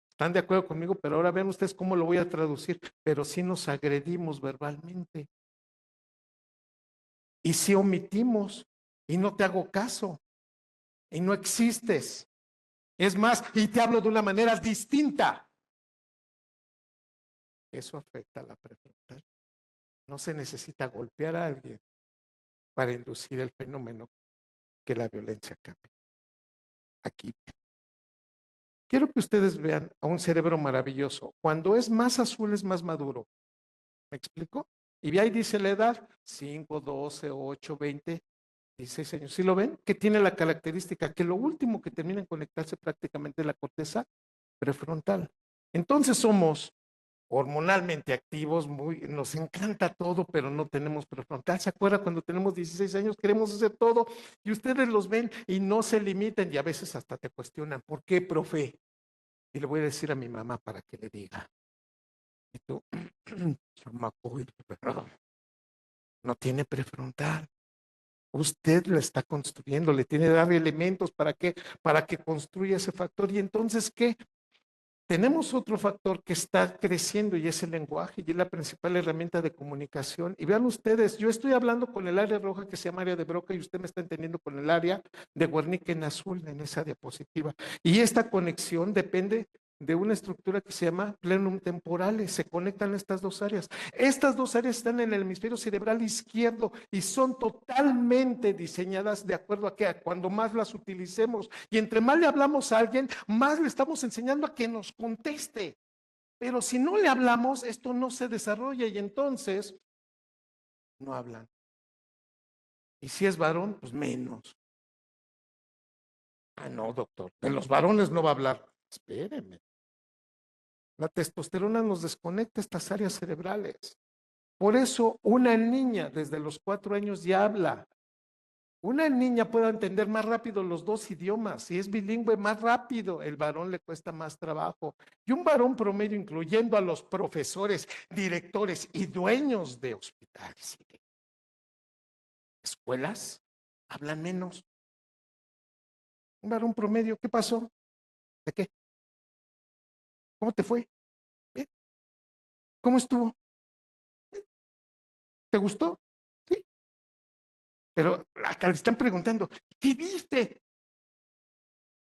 Están de acuerdo conmigo, pero ahora vean ustedes cómo lo voy a traducir. Pero sí nos agredimos verbalmente. Y si omitimos y no te hago caso y no existes. Es más, y te hablo de una manera distinta. Eso afecta a la prefrontal. No se necesita golpear a alguien para inducir el fenómeno que la violencia cambie. Aquí. Quiero que ustedes vean a un cerebro maravilloso. Cuando es más azul es más maduro. ¿Me explico? Y ahí dice la edad, 5, 12, 8, 20, 16 años. ¿Sí lo ven? Que tiene la característica que lo último que termina en conectarse prácticamente es la corteza prefrontal. Entonces somos hormonalmente activos, nos encanta todo, pero no tenemos prefrontal. ¿Se acuerda cuando tenemos 16 años queremos hacer todo y ustedes los ven y no se limitan y a veces hasta te cuestionan, ¿por qué, profe? Y le voy a decir a mi mamá para que le diga. Y tú, chamaco, no tiene prefrontal. Usted la está construyendo, le tiene que dar elementos para que construya ese factor. Y entonces, ¿qué? Tenemos otro factor que está creciendo y es el lenguaje y es la principal herramienta de comunicación. Y vean ustedes, yo estoy hablando con el área roja que se llama área de Broca y usted me está entendiendo con el área de Wernicke en azul en esa diapositiva. Y esta conexión depende de una estructura que se llama plenum temporales. Se conectan estas dos áreas. Estas dos áreas están en el hemisferio cerebral izquierdo y son totalmente diseñadas de acuerdo a que cuando más las utilicemos y entre más le hablamos a alguien, más le estamos enseñando a que nos conteste. Pero si no le hablamos, esto no se desarrolla y entonces no hablan. Y si es varón, pues menos. Ah, no, doctor, de los varones no va a hablar. Espéreme. La testosterona nos desconecta estas áreas cerebrales. Por eso una niña desde los 4 años ya habla. Una niña puede entender más rápido los 2 idiomas. Si es bilingüe, más rápido. El varón le cuesta más trabajo. Y un varón promedio, incluyendo a los profesores, directores y dueños de hospitales y de escuelas, hablan menos. Un varón promedio, ¿qué pasó? ¿De qué? ¿Cómo te fue? ¿Bien? ¿Cómo estuvo? ¿Te gustó? Sí. Pero hasta le están preguntando, ¿qué viste?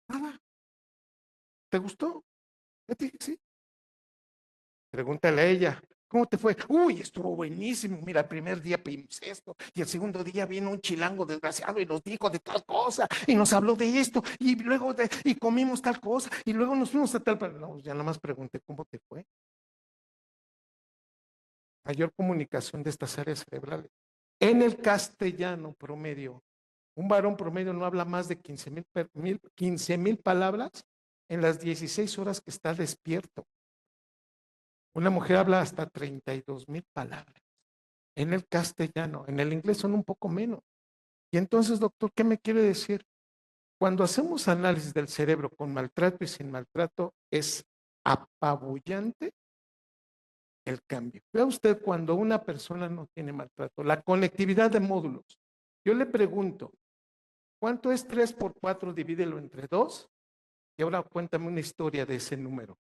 Nada. ¿Te gustó? Sí. Pregúntale a ella, ¿cómo te fue? Uy, estuvo buenísimo. Mira, el primer día vimos esto y el segundo día vino un chilango desgraciado y nos dijo de tal cosa y nos habló de esto y luego y comimos tal cosa y luego nos fuimos a tal. No, ya nada más pregunté, ¿cómo te fue? Mayor comunicación de estas áreas cerebrales. En el castellano promedio, un varón promedio no habla más de 15,000 palabras en las 16 horas que está despierto. Una mujer habla hasta 32,000 palabras en el castellano, en el inglés son un poco menos. Y entonces, doctor, ¿qué me quiere decir? Cuando hacemos análisis del cerebro con maltrato y sin maltrato, es apabullante el cambio. Vea usted cuando una persona no tiene maltrato, la conectividad de módulos. Yo le pregunto, ¿cuánto es 3 por 4? Divídelo entre 2. Y ahora cuéntame una historia de ese número.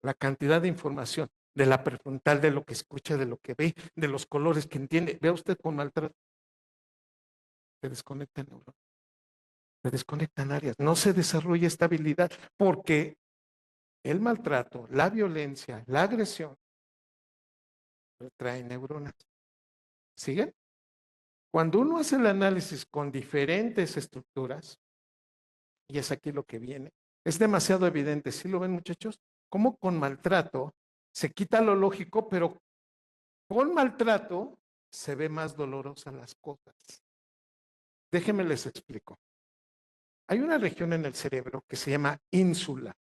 La cantidad de información, de la prefrontal, de lo que escucha, de lo que ve, de los colores que entiende. Vea usted con maltrato. Se desconectan neuronas, se desconectan áreas, no se desarrolla estabilidad porque el maltrato, la violencia, la agresión retrae neuronas. ¿Siguen? Cuando uno hace el análisis con diferentes estructuras, y es aquí lo que viene, es demasiado evidente, ¿sí lo ven muchachos? Cómo con maltrato se quita lo lógico, pero con maltrato se ve más dolorosas las cosas. Déjenme les explico. Hay una región en el cerebro que se llama ínsula,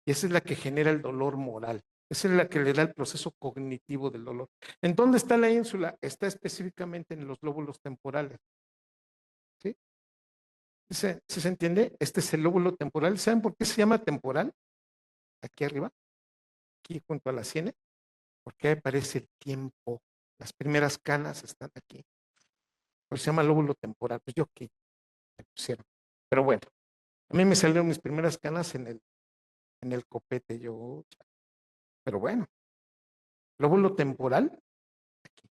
y esa es la que genera el dolor moral. Esa es la que le da el proceso cognitivo del dolor. ¿En dónde está la ínsula? Está específicamente en los lóbulos temporales. ¿Sí? ¿Sí se entiende? Este es el lóbulo temporal. ¿Saben por qué se llama temporal? Aquí arriba, aquí junto a la sien, porque aparece el tiempo. Las primeras canas están aquí. Pues se llama lóbulo temporal. Pues yo qué me pusieron. Pero bueno, a mí me salieron mis primeras canas en el copete. Yo, pero bueno, lóbulo temporal. Aquí.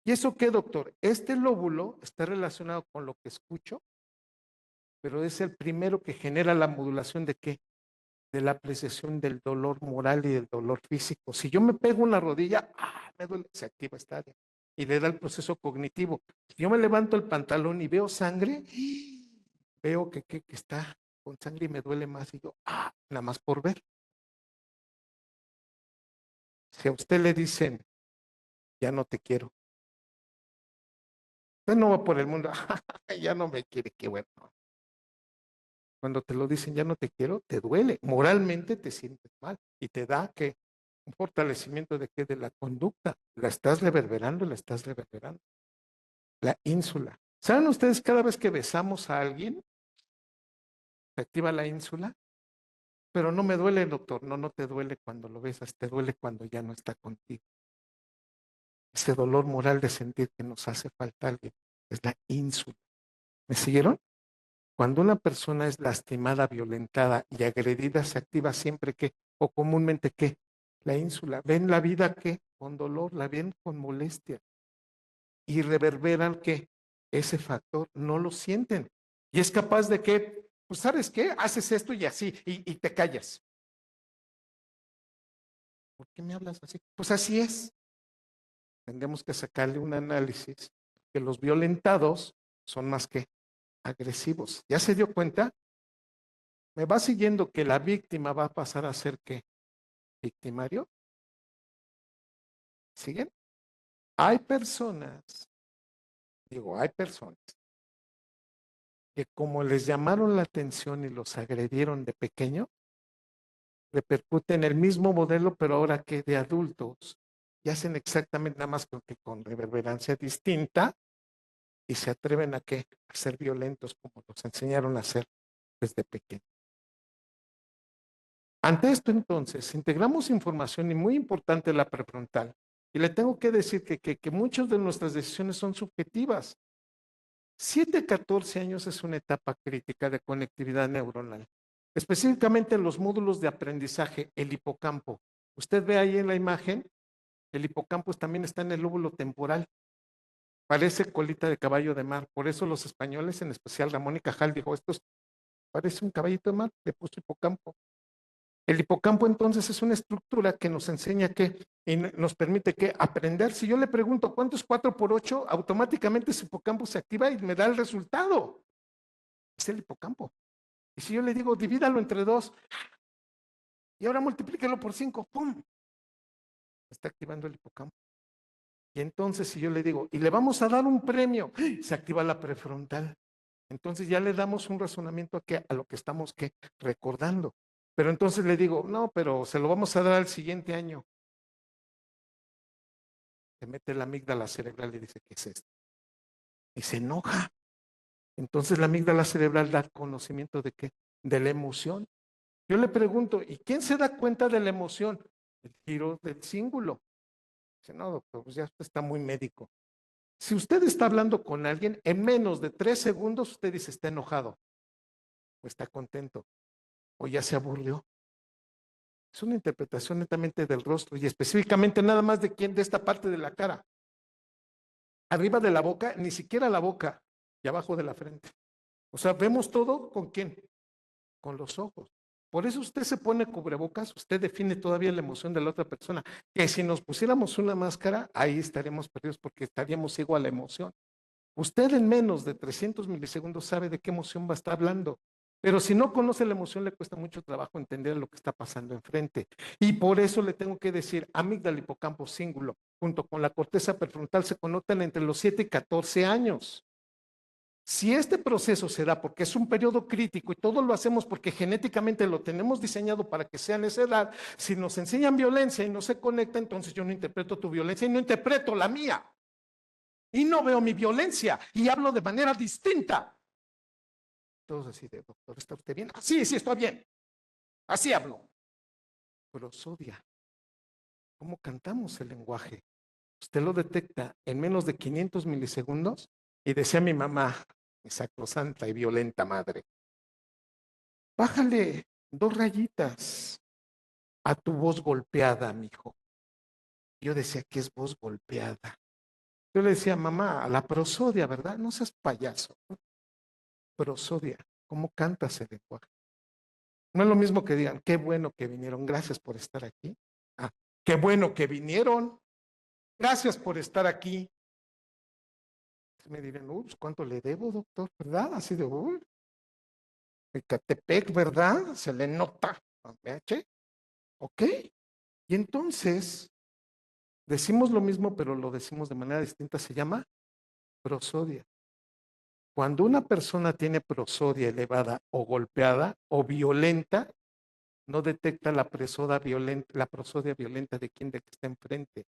¿Y eso qué, doctor? Este lóbulo está relacionado con lo que escucho, pero es el primero que genera la modulación de qué? De la apreciación del dolor moral y del dolor físico. Si yo me pego una rodilla, me duele, se activa esta área y le da el proceso cognitivo. Si yo me levanto el pantalón y veo sangre, veo que está con sangre y me duele más y yo, nada más por ver. Si a usted le dicen, ya no te quiero, usted no va por el mundo, ya no me quiere, qué bueno. Cuando te lo dicen, ya no te quiero, te duele, moralmente te sientes mal y te da que un fortalecimiento de qué, de la conducta, la estás reverberando, la estás reverberando. La ínsula. ¿Saben ustedes cada vez que besamos a alguien, se activa la ínsula? Pero no me duele, doctor, no te duele cuando lo besas, te duele cuando ya no está contigo. Ese dolor moral de sentir que nos hace falta alguien, es la ínsula. ¿Me siguieron? Cuando una persona es lastimada, violentada y agredida, se activa siempre que, o comúnmente que, la ínsula. Ven la vida que con dolor, la ven con molestia y reverberan que ese factor no lo sienten. Y es capaz de que, pues sabes qué, haces esto y así, y te callas. ¿Por qué me hablas así? Pues así es. Tendremos que sacarle un análisis que los violentados son más que agresivos. ¿Ya se dio cuenta? Me va siguiendo que la víctima va a pasar a ser ¿qué? Victimario. ¿Siguen? Hay personas, hay personas que como les llamaron la atención y los agredieron de pequeño, repercuten el mismo modelo, pero ahora que de adultos, y hacen exactamente nada más que con reverberancia distinta y se atreven a qué? A ser violentos como los enseñaron a hacer desde pequeño. Ante esto, entonces, integramos información y muy importante la prefrontal. Y le tengo que decir que muchas de nuestras decisiones son subjetivas. 7 a 14 años es una etapa crítica de conectividad neuronal, específicamente en los módulos de aprendizaje, el hipocampo. Usted ve ahí en la imagen, el hipocampo también está en el lóbulo temporal. Parece colita de caballo de mar. Por eso los españoles, en especial Ramón y Cajal, dijo, esto parece un caballito de mar, le puso hipocampo. El hipocampo entonces es una estructura que nos enseña que y nos permite que aprender. Si yo le pregunto cuánto es 4 por 8, automáticamente ese hipocampo se activa y me da el resultado. Es el hipocampo. Y si yo le digo divídalo entre 2 y ahora multiplíquelo por 5, ¡pum! Está activando el hipocampo. Y entonces si yo le digo, y le vamos a dar un premio, se activa la prefrontal. Entonces ya le damos un razonamiento a lo que estamos recordando. Pero entonces le digo, no, pero se lo vamos a dar al siguiente año. Se mete la amígdala cerebral y dice, ¿qué es esto? Y se enoja. Entonces la amígdala cerebral da conocimiento de qué? De la emoción. Yo le pregunto, ¿y quién se da cuenta de la emoción? el giro del cíngulo. Dice, no, doctor, pues ya usted está muy médico. Si usted está hablando con alguien, en menos de 3 segundos usted dice está enojado, o está contento, o ya se aburrió. Es una interpretación netamente del rostro y específicamente nada más de quién, de esta parte de la cara. Arriba de la boca, ni siquiera la boca, y abajo de la frente. O sea, vemos todo con quién, con los ojos. Por eso usted se pone cubrebocas, usted define todavía la emoción de la otra persona. Que si nos pusiéramos una máscara, ahí estaríamos perdidos porque estaríamos ciegos a la emoción. Usted en menos de 300 milisegundos sabe de qué emoción va a estar hablando. Pero si no conoce la emoción, le cuesta mucho trabajo entender lo que está pasando enfrente. Y por eso le tengo que decir, amígdala, hipocampo, cíngulo, junto con la corteza prefrontal, se conectan entre los 7 y 14 años. Si este proceso se da porque es un periodo crítico y todo lo hacemos porque genéticamente lo tenemos diseñado para que sea en esa edad, si nos enseñan violencia y no se conecta, entonces yo no interpreto tu violencia y no interpreto la mía. Y no veo mi violencia y hablo de manera distinta. Todos así de, doctor, ¿está usted bien? Ah, sí, sí, estoy bien. Así hablo. Prosodia. ¿Cómo cantamos el lenguaje? Usted lo detecta en menos de 500 milisegundos y decía mi mamá, mi sacrosanta y violenta madre, bájale 2 rayitas a tu voz golpeada, mijo. Yo decía, ¿qué es voz golpeada? Yo le decía, mamá, a la prosodia, ¿verdad? No seas payaso. Prosodia, ¿cómo cantas el lenguaje? No es lo mismo que digan, qué bueno que vinieron, gracias por estar aquí. Ah, qué bueno que vinieron, gracias por estar aquí. Me dirán, ups, ¿cuánto le debo, doctor? ¿Verdad? Así de, uy, Ecatepec, ¿verdad? Se le nota. ¿BH? Ok. Y entonces, decimos lo mismo, pero lo decimos de manera distinta, se llama prosodia. Cuando una persona tiene prosodia elevada o golpeada o violenta, no detecta la prosodia violenta de quien de que está enfrente.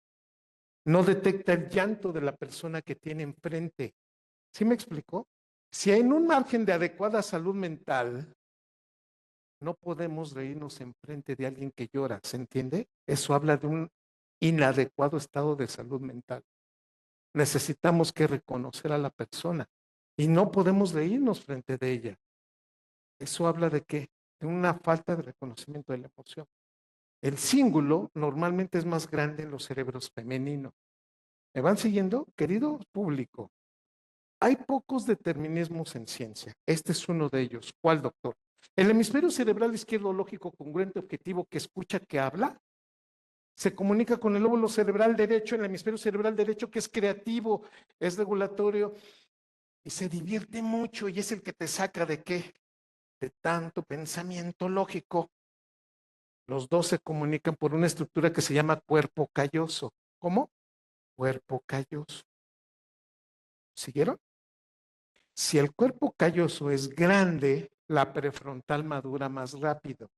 No detecta el llanto de la persona que tiene enfrente. ¿Sí me explicó? Si en un margen de adecuada salud mental, no podemos reírnos enfrente de alguien que llora, ¿se entiende? Eso habla de un inadecuado estado de salud mental. Necesitamos que reconocer a la persona y no podemos reírnos frente de ella. Eso habla de qué? De una falta de reconocimiento de la emoción. El cíngulo normalmente es más grande en los cerebros femeninos. ¿Me van siguiendo? Querido público, hay pocos determinismos en ciencia. Este es uno de ellos. ¿Cuál, doctor? El hemisferio cerebral izquierdo lógico, congruente, objetivo, que escucha, que habla, se comunica con el lóbulo cerebral derecho, el hemisferio cerebral derecho, que es creativo, es regulatorio y se divierte mucho y es el que te saca de qué? De tanto pensamiento lógico. Los dos se comunican por una estructura que se llama cuerpo calloso. ¿Cómo? Cuerpo calloso. ¿Siguieron? Si el cuerpo calloso es grande, la prefrontal madura más rápido.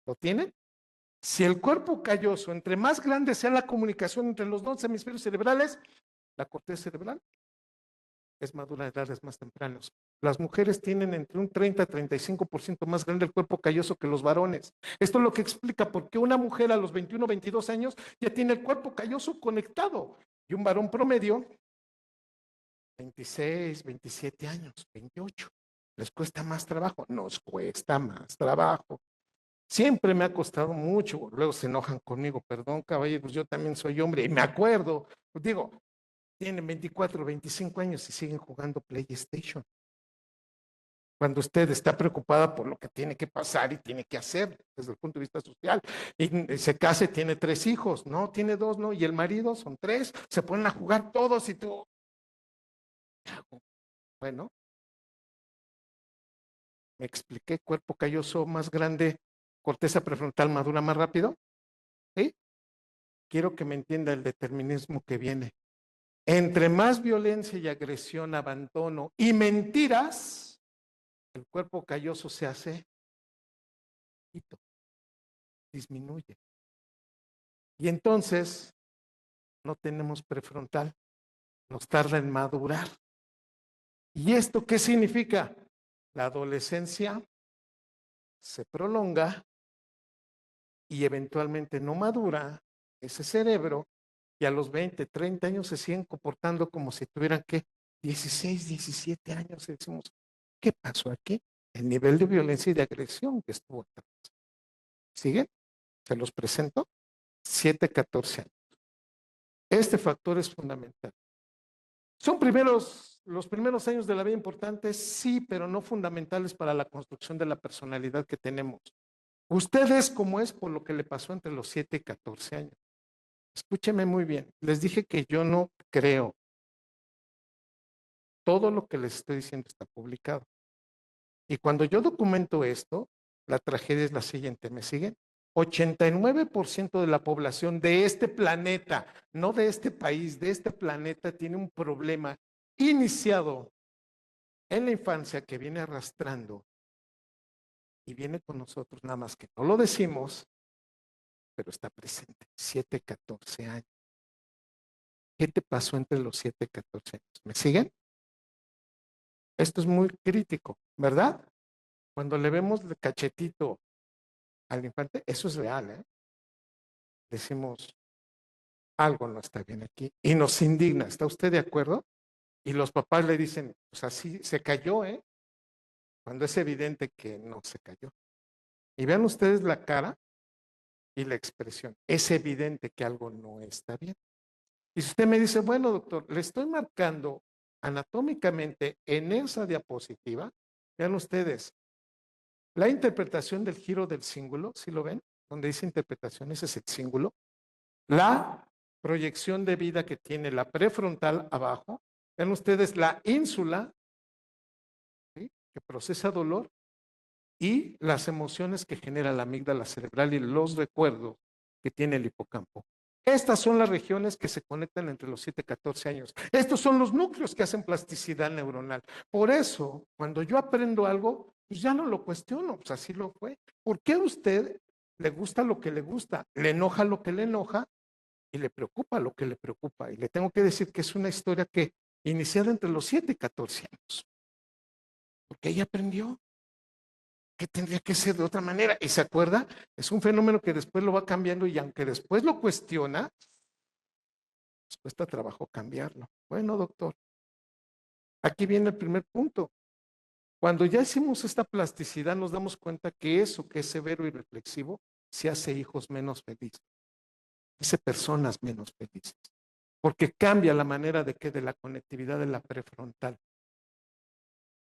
¿Lo tienen? Si el cuerpo calloso, entre más grande sea la comunicación entre los dos hemisferios cerebrales, la corteza cerebral es madura a edades más tempranas. Las mujeres tienen entre un 30 a 35% más grande el cuerpo calloso que los varones. Esto es lo que explica por qué una mujer a los 21 o 22 años ya tiene el cuerpo calloso conectado y un varón promedio 26, 27 años, 28. Les cuesta más trabajo, nos cuesta más trabajo. Siempre me ha costado mucho, luego se enojan conmigo, perdón caballeros, yo también soy hombre y me acuerdo, digo, tienen 24, 25 años y siguen jugando PlayStation. Cuando usted está preocupada por lo que tiene que pasar y tiene que hacer desde el punto de vista social, y se casa y tiene 3 hijos, no, tiene 2, no, y el marido son 3, se ponen a jugar todos y tú, bueno, me expliqué, cuerpo calloso más grande, corteza prefrontal madura más rápido, ¿sí? Quiero que me entienda el determinismo que viene. Entre más violencia y agresión, abandono y mentiras, el cuerpo calloso se hace, disminuye. Y entonces no tenemos prefrontal, nos tarda en madurar. ¿Y esto qué significa? La adolescencia se prolonga y eventualmente no madura ese cerebro y a los 20, 30 años se siguen comportando como si tuvieran que 16, 17 años y decimos, ¿qué pasó aquí? El nivel de violencia y de agresión que estuvo atrás. ¿Siguen? Se los presento. 7, 14 años. Este factor es fundamental. ¿Son los primeros años de la vida importantes? Sí, pero no fundamentales para la construcción de la personalidad que tenemos. Usted es como es por lo que le pasó entre los 7 y 14 años. Escúcheme muy bien. Les dije que yo no creo. Todo lo que les estoy diciendo está publicado. Y cuando yo documento esto, la tragedia es la siguiente. ¿Me siguen? 89% de la población de este planeta, no de este país, de este planeta, tiene un problema iniciado en la infancia que viene arrastrando y viene con nosotros, nada más que no lo decimos, pero está presente. 7, 14 años. ¿Qué te pasó entre los 7 y 14 años? ¿Me siguen? Esto es muy crítico, ¿verdad? Cuando le vemos el cachetito al infante, eso es real, ¿eh? Decimos, algo no está bien aquí y nos indigna. ¿Está usted de acuerdo? Y los papás le dicen, pues así se cayó, ¿eh? Cuando es evidente que no se cayó. Y vean ustedes la cara y la expresión. Es evidente que algo no está bien. Y si usted me dice, bueno, doctor, le estoy marcando anatómicamente en esa diapositiva, vean ustedes, la interpretación del giro del cíngulo, ¿sí lo ven? Donde dice interpretación, ese es el cíngulo. La proyección de vida que tiene la prefrontal abajo. Vean ustedes la ínsula, ¿sí?, que procesa dolor, y las emociones que genera la amígdala cerebral y los recuerdos que tiene el hipocampo. Estas son las regiones que se conectan entre los 7 y 14 años. Estos son los núcleos que hacen plasticidad neuronal. Por eso, cuando yo aprendo algo, pues ya no lo cuestiono, pues así lo fue. ¿Por qué a usted le gusta lo que le gusta, le enoja lo que le enoja y le preocupa lo que le preocupa? Y le tengo que decir que es una historia que iniciada entre los 7 y 14 años, porque ella aprendió que tendría que ser de otra manera. Y se acuerda, es un fenómeno que después lo va cambiando y aunque después lo cuestiona, pues cuesta trabajo cambiarlo. Bueno, doctor, aquí viene el primer punto. Cuando ya hicimos esta plasticidad, nos damos cuenta que eso que es severo y reflexivo se hace hijos menos felices, hace personas menos felices, porque cambia la manera de la conectividad de la prefrontal.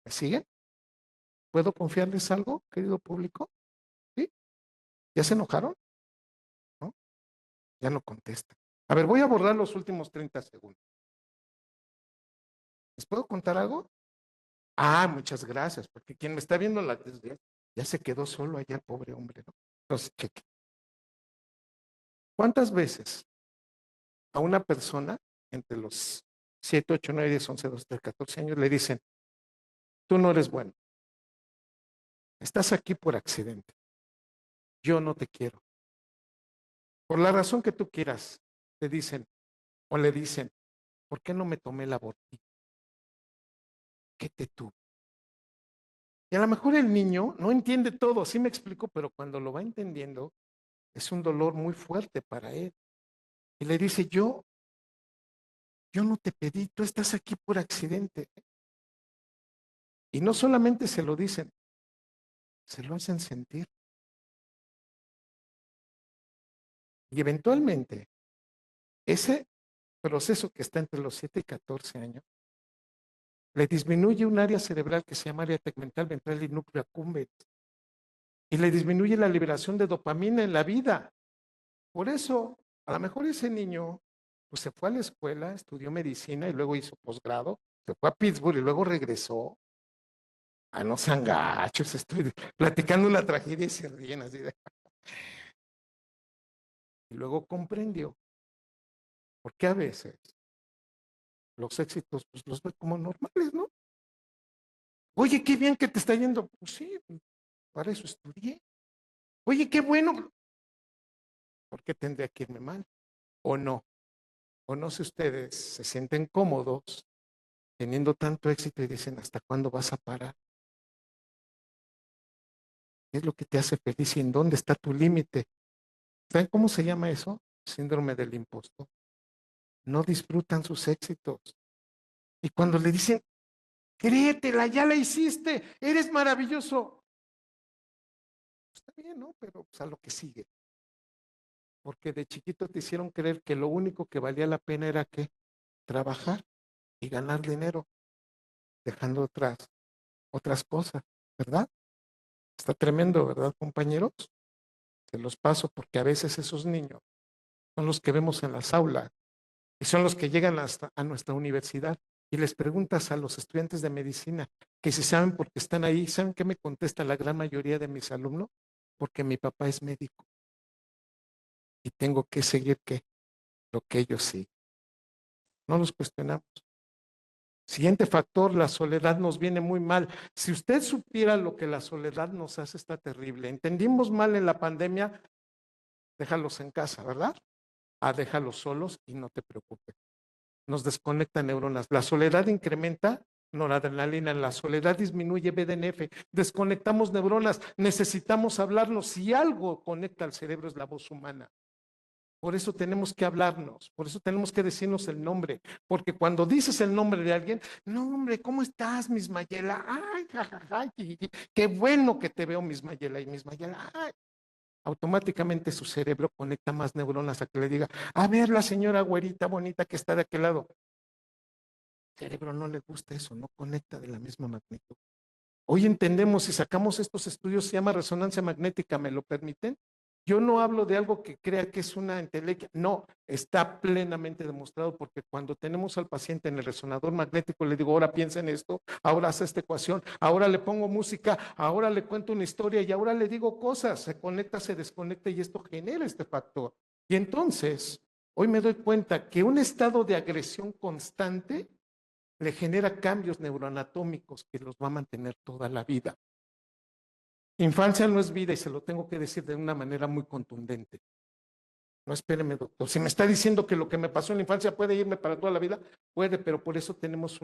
¿Me siguen? ¿Puedo confiarles algo, querido público? ¿Sí? ¿Ya se enojaron? ¿No? Ya no contestan. A ver, voy a borrar los últimos 30 segundos. ¿Les puedo contar algo? Ah, muchas gracias, porque quien me está viendo ya se quedó solo allá, pobre hombre, ¿no? Entonces, cheque. ¿Cuántas veces a una persona entre los 7, 8, 9, 10, 11, 12, 13, 14 años le dicen, tú no eres bueno, estás aquí por accidente, yo no te quiero? Por la razón que tú quieras, te dicen o le dicen, ¿por qué no me tomé la aborto? ¿Qué te tuvo? Y a lo mejor el niño no entiende todo, sí me explico, pero cuando lo va entendiendo, es un dolor muy fuerte para él. Y le dice, yo no te pedí, tú estás aquí por accidente. Y no solamente se lo dicen, se lo hacen sentir. Y eventualmente, ese proceso que está entre los 7 y 14 años, le disminuye un área cerebral que se llama área tegmental ventral y núcleo accumbens. Y le disminuye la liberación de dopamina en la vida. Por eso, a lo mejor ese niño pues se fue a la escuela, estudió medicina y luego hizo posgrado, se fue a Pittsburgh y luego regresó. Ah, no sean gachos, estoy platicando una tragedia y se ríen así de... Y luego comprendió por qué a veces los éxitos pues los ve como normales, ¿no? Oye, qué bien que te está yendo. Pues sí, para eso estudié. Oye, qué bueno. ¿Por qué tendría que irme mal? ¿O no? ¿O no si ustedes se sienten cómodos teniendo tanto éxito y dicen, ¿hasta cuándo vas a parar? ¿Qué es lo que te hace feliz y en dónde está tu límite? ¿Saben cómo se llama eso? Síndrome del impostor. No disfrutan sus éxitos. Y cuando le dicen, créetela, ya la hiciste, eres maravilloso. Está bien, ¿no? Pero pues, a lo que sigue. Porque de chiquito te hicieron creer que lo único que valía la pena era que trabajar y ganar dinero, dejando otras cosas, ¿verdad? Está tremendo, ¿verdad, compañeros? Se los paso porque a veces esos niños son los que vemos en las aulas y son los que llegan hasta a nuestra universidad y les preguntas a los estudiantes de medicina que si saben por qué están ahí, ¿saben qué me contesta la gran mayoría de mis alumnos? Porque mi papá es médico y tengo que seguir lo que ellos sí. No los cuestionamos. Siguiente factor, la soledad nos viene muy mal. Si usted supiera lo que la soledad nos hace, está terrible. Entendimos mal en la pandemia, déjalos en casa, ¿verdad? Déjalos solos y no te preocupes. Nos desconecta neuronas. La soledad incrementa noradrenalina, la soledad disminuye BDNF, desconectamos neuronas, necesitamos hablarnos. Si algo conecta al cerebro es la voz humana. Por eso tenemos que hablarnos, por eso tenemos que decirnos el nombre, porque cuando dices el nombre de alguien, no hombre, ¿cómo estás, Miss Mayela? Ay, jajaja, qué bueno que te veo, Miss Mayela, y Miss Mayela, ay. Automáticamente su cerebro conecta más neuronas a que le diga, a ver, la señora güerita bonita que está de aquel lado. El cerebro no le gusta eso, no conecta de la misma magnitud. Hoy entendemos, si sacamos estos estudios, se llama resonancia magnética, ¿me lo permiten? Yo no hablo de algo que crea que es una entelequia, no, está plenamente demostrado porque cuando tenemos al paciente en el resonador magnético, le digo, ahora piensa en esto, ahora hace esta ecuación, ahora le pongo música, ahora le cuento una historia y ahora le digo cosas, se conecta, se desconecta y esto genera este factor. Y entonces, hoy me doy cuenta que un estado de agresión constante le genera cambios neuroanatómicos que los va a mantener toda la vida. Infancia no es vida y se lo tengo que decir de una manera muy contundente. No, espéreme, doctor. Si me está diciendo que lo que me pasó en la infancia puede irme para toda la vida, puede, pero por eso tenemos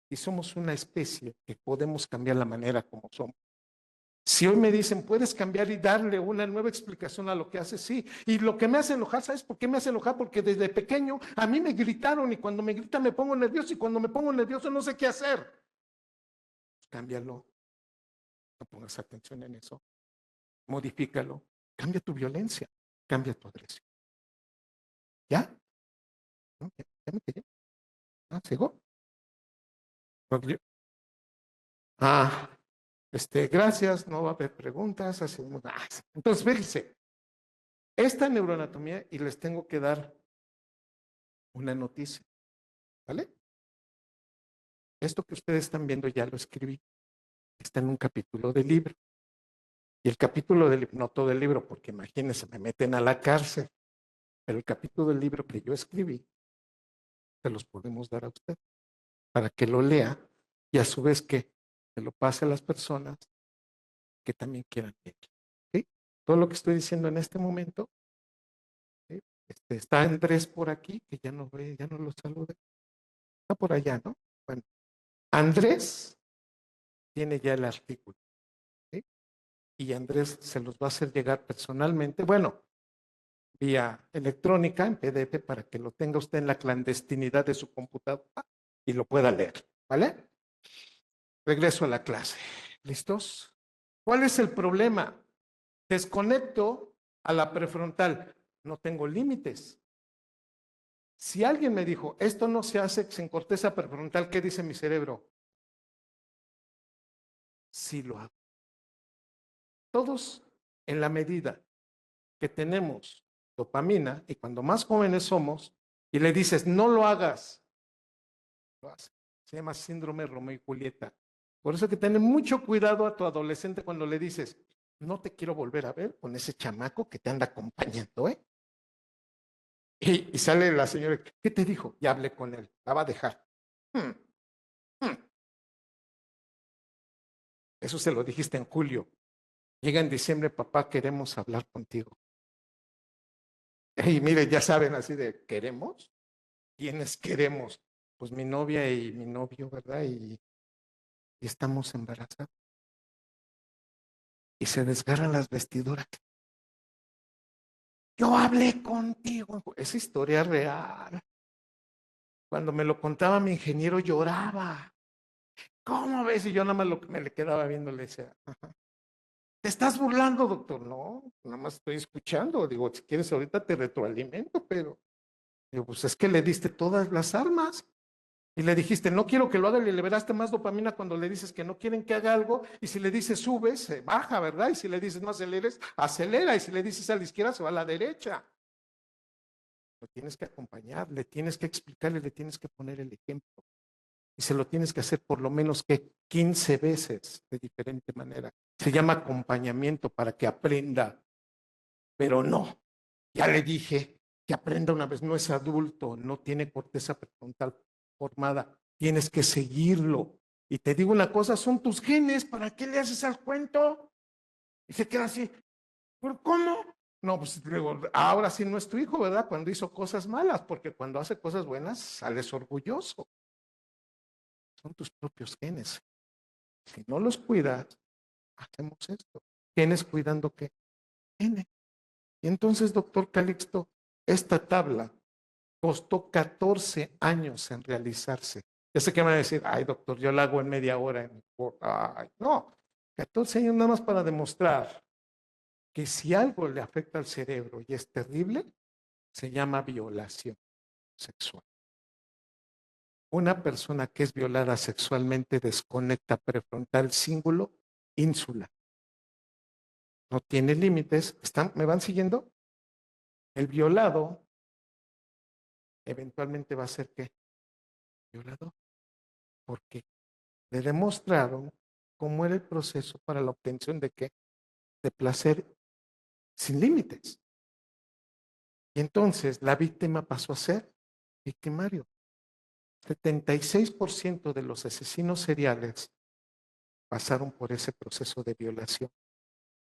y somos una especie que podemos cambiar la manera como somos. Si hoy me dicen, puedes cambiar y darle una nueva explicación a lo que haces, sí. Y lo que me hace enojar, ¿sabes por qué me hace enojar? Porque desde pequeño a mí me gritaron y cuando me gritan me pongo nervioso y cuando me pongo nervioso no sé qué hacer. Pues cámbialo, no pongas atención en eso, modifícalo, cambia tu violencia, cambia tu agresión. ¿Ya? ¿No? ¿Ya me quedé? ¿Sigo? Ah, gracias, no va a haber preguntas. Entonces, fíjense, esta neuroanatomía y les tengo que dar una noticia, ¿vale? Esto que ustedes están viendo ya lo escribí, está en un capítulo del libro. Y el capítulo del libro, no todo el libro, porque imagínense, me meten a la cárcel, pero el capítulo del libro que yo escribí, se los podemos dar a usted para que lo lea y a su vez que se lo pase a las personas que también quieran leer. ¿Sí? Todo lo que estoy diciendo en este momento, ¿sí? Está Andrés por aquí, que ya no ve, ya no lo salude. Está por allá, ¿no? Bueno, Andrés tiene ya el artículo, ¿sí? Y Andrés se los va a hacer llegar personalmente, bueno, vía electrónica, en PDF, para que lo tenga usted en la clandestinidad de su computadora y lo pueda leer, ¿vale? Regreso a la clase. ¿Listos? ¿Cuál es el problema? Desconecto a la prefrontal. No tengo límites. Si alguien me dijo, esto no se hace sin corteza prefrontal, ¿qué dice mi cerebro? Sí lo hago. Todos, en la medida que tenemos dopamina, y cuando más jóvenes somos, y le dices, no lo hagas, lo hace. Se llama síndrome Romeo y Julieta. Por eso hay que tener mucho cuidado a tu adolescente cuando le dices, no te quiero volver a ver con ese chamaco que te anda acompañando, ¿eh? Y sale la señora, ¿qué te dijo? Ya hablé con él, la va a dejar. Hmm, hmm. Eso se lo dijiste en julio. Llega en diciembre, papá, queremos hablar contigo. Y mire, ya saben así de, ¿queremos? ¿Quiénes queremos? Pues mi novia y mi novio, ¿verdad? Y estamos embarazados. Y se desgarran las vestiduras. Yo hablé contigo. Esa historia es real. Cuando me lo contaba mi ingeniero lloraba. ¿Cómo ves? Y yo nada más me le quedaba viendo, le decía, ajá. ¿Te estás burlando, doctor? No, nada más estoy escuchando. Digo, si quieres ahorita te retroalimento, pero digo, pues es que le diste todas las armas. Y le dijiste, no quiero que lo haga, y le liberaste más dopamina cuando le dices que no quieren que haga algo, y si le dices subes, se baja, ¿verdad? Y si le dices no aceleres, acelera, y si le dices a la izquierda, se va a la derecha. Lo tienes que acompañar, le tienes que explicarle, le tienes que poner el ejemplo. Y se lo tienes que hacer por lo menos que 15 veces de diferente manera. Se llama acompañamiento para que aprenda, pero no. Ya le dije que aprenda una vez, no es adulto, no tiene corteza prefrontal formada, tienes que seguirlo. Y te digo una cosa, son tus genes, ¿para qué le haces al cuento? Y se queda así, ¿por cómo? No, pues digo, ahora sí no es tu hijo, ¿verdad? Cuando hizo cosas malas, porque cuando hace cosas buenas sales orgulloso. Son tus propios genes. Si no los cuidas, hacemos esto. ¿Genes cuidando qué? Genes. Y entonces, doctor Calixto, esta tabla costó 14 años en realizarse. Ya sé que me van a decir, ay, doctor, yo la hago en media hora. Ay, no, 14 años nada más para demostrar que si algo le afecta al cerebro y es terrible, se llama violación sexual. Una persona que es violada sexualmente desconecta prefrontal cíngulo ínsula. No tiene límites. ¿Me van siguiendo? El violado eventualmente va a ser ¿qué? Violador. ¿Por qué? Le demostraron cómo era el proceso para la obtención de qué? De placer sin límites. Y entonces la víctima pasó a ser victimario. 76% de los asesinos seriales pasaron por ese proceso de violación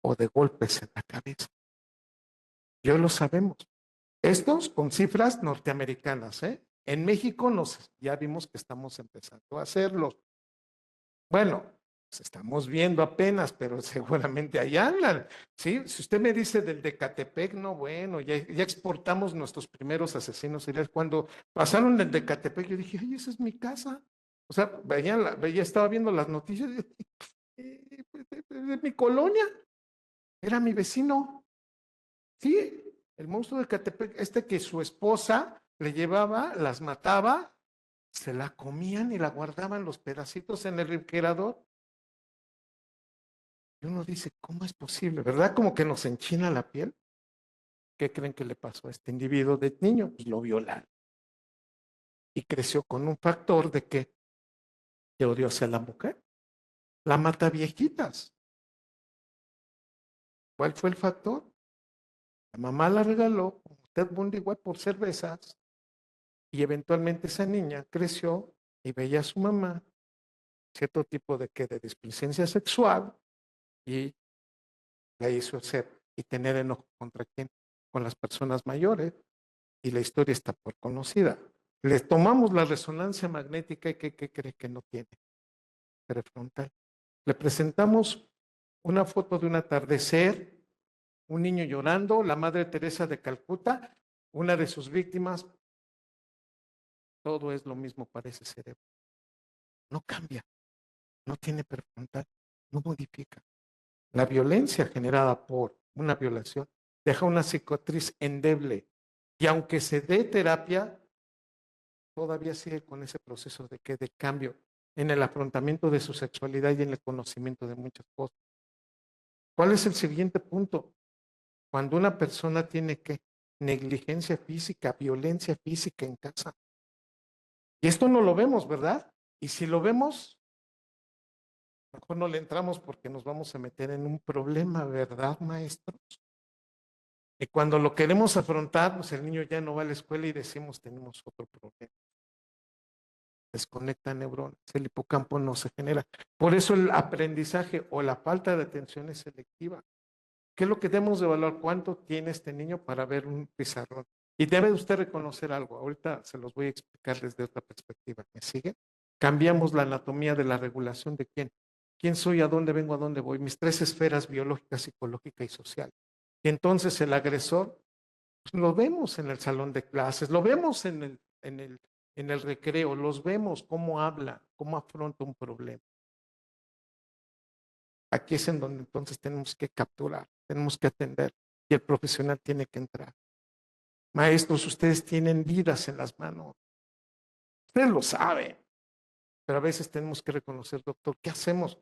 o de golpes en la cabeza. Yo lo sabemos. Estos con cifras norteamericanas, ¿eh? En México ya vimos que estamos empezando a hacerlos. Bueno, pues estamos viendo apenas, pero seguramente ahí andan. ¿Sí? Si usted me dice del de Catepec, no, bueno, ya exportamos nuestros primeros asesinos seriales. Cuando pasaron del de Catepec, yo dije, ay, esa es mi casa. O sea, estaba viendo las noticias de mi colonia, era mi vecino. Sí, el monstruo de Catepec, que su esposa le llevaba, las mataba, se la comían y la guardaban los pedacitos en el refrigerador. Y uno dice, ¿cómo es posible? ¿Verdad? Como que nos enchina la piel. ¿Qué creen que le pasó a este individuo de niño? Pues lo violaron. Y creció con un factor de que odio hacia la mujer. La mata viejitas. ¿Cuál fue el factor? La mamá la regaló, Ted Bundy igual por cervezas, y eventualmente esa niña creció y veía a su mamá cierto tipo de displicencia sexual y la hizo ser y tener enojo contra quién, con las personas mayores, y la historia está por conocida. Le tomamos la resonancia magnética y ¿qué cree que no tiene? Prefrontal. Le presentamos una foto de un atardecer, un niño llorando, la Madre Teresa de Calcuta, una de sus víctimas, todo es lo mismo para ese cerebro. No cambia, no tiene prefrontal, no modifica. La violencia generada por una violación deja una cicatriz endeble y aunque se dé terapia, todavía sigue con ese proceso de cambio en el afrontamiento de su sexualidad y en el conocimiento de muchas cosas. ¿Cuál es el siguiente punto? Cuando una persona tiene que negligencia física, violencia física en casa. Y esto no lo vemos, ¿verdad? Y si lo vemos, mejor no le entramos porque nos vamos a meter en un problema, ¿verdad, maestros? Y cuando lo queremos afrontar, pues el niño ya no va a la escuela y decimos tenemos otro problema. Desconecta neuronas, el hipocampo no se genera. Por eso el aprendizaje o la falta de atención es selectiva. ¿Qué es lo que debemos de evaluar? ¿Cuánto tiene este niño para ver un pizarrón? Y debe usted reconocer algo. Ahorita se los voy a explicar desde otra perspectiva. ¿Me sigue? Cambiamos la anatomía de la regulación de quién. ¿Quién soy? ¿A dónde vengo? ¿A dónde voy? Mis tres esferas biológica, psicológica y social. Y entonces el agresor Lo vemos en el salón de clases, lo vemos en el recreo, los vemos cómo habla, cómo afronta un problema. Aquí es en donde entonces tenemos que capturar, tenemos que atender y el profesional tiene que entrar. Maestros, ustedes tienen vidas en las manos, ustedes lo saben, pero a veces tenemos que reconocer, doctor, ¿qué hacemos?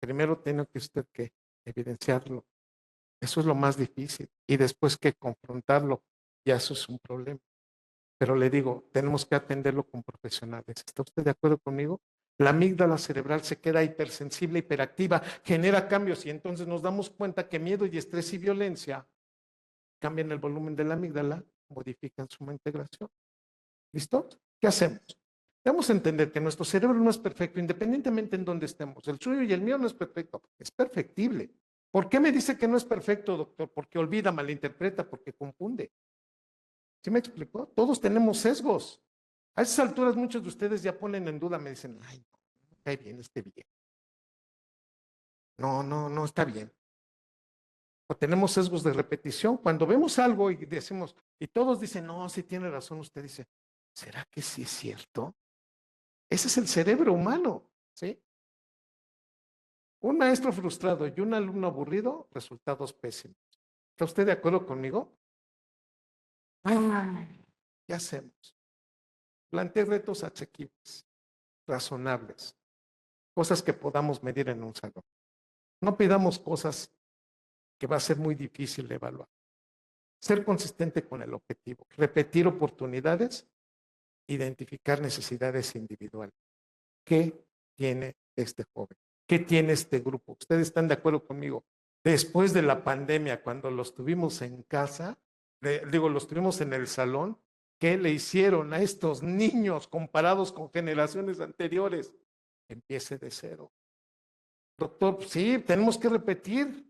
Primero tiene que usted que evidenciarlo. Eso es lo más difícil. Y después que confrontarlo, ya eso es un problema. Pero le digo, tenemos que atenderlo con profesionales. ¿Está usted de acuerdo conmigo? La amígdala cerebral se queda hipersensible, hiperactiva, genera cambios y entonces nos damos cuenta que miedo y estrés y violencia cambian el volumen de la amígdala, modifican su integración. ¿Listo? ¿Qué hacemos? Debemos entender que nuestro cerebro no es perfecto, independientemente en dónde estemos. El suyo y el mío no es perfecto, es perfectible. ¿Por qué me dice que no es perfecto, doctor? Porque olvida, malinterpreta, porque confunde. ¿Sí me explicó? Todos tenemos sesgos. A esas alturas muchos de ustedes ya ponen en duda, me dicen, ay, no, cae bien este bien. No, no, no está bien. O tenemos sesgos de repetición. Cuando vemos algo y decimos, y todos dicen, no, sí tiene razón, usted dice, ¿será que sí es cierto? Ese es el cerebro humano, ¿sí? Un maestro frustrado y un alumno aburrido, resultados pésimos. ¿Está usted de acuerdo conmigo? ¿Qué hacemos? Planteé retos asequibles, razonables, cosas que podamos medir en un salón. No pidamos cosas que va a ser muy difícil de evaluar. Ser consistente con el objetivo, repetir oportunidades, identificar necesidades individuales. ¿Qué tiene este joven? ¿Qué tiene este grupo? ¿Ustedes están de acuerdo conmigo? Después de la pandemia, cuando los tuvimos en casa, los tuvimos en el salón, ¿qué le hicieron a estos niños comparados con generaciones anteriores? Empiece de cero. Doctor, sí, tenemos que repetir.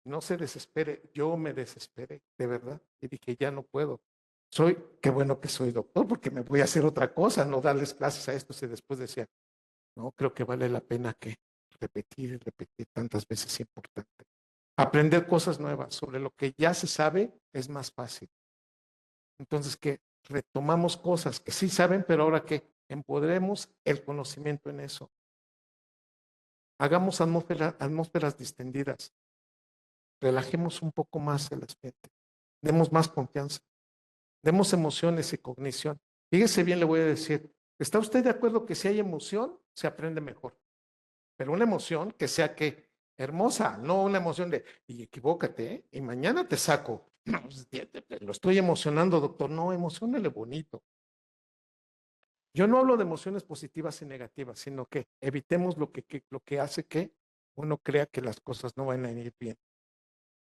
No se desespere. Yo me desesperé, de verdad. Y dije, ya no puedo. Qué bueno que soy doctor, porque me voy a hacer otra cosa, no darles clases a estos. Y después decía, no, creo que vale la pena que repetir y repetir tantas veces es importante. Aprender cosas nuevas sobre lo que ya se sabe es más fácil. Entonces, que retomamos cosas que sí saben, pero ahora que empoderemos el conocimiento en eso. Hagamos atmósferas distendidas. Relajemos un poco más el ambiente. Demos más confianza. Demos emociones y cognición. Fíjese bien, le voy a decir, ¿está usted de acuerdo que si hay emoción, se aprende mejor? Pero una emoción que sea que hermosa, no una emoción de, y equivócate, ¿eh? Y mañana te saco. No, pues, lo estoy emocionando, doctor. No, emocionale bonito. Yo no hablo de emociones positivas y negativas, sino que evitemos lo que hace que uno crea que las cosas no van a ir bien.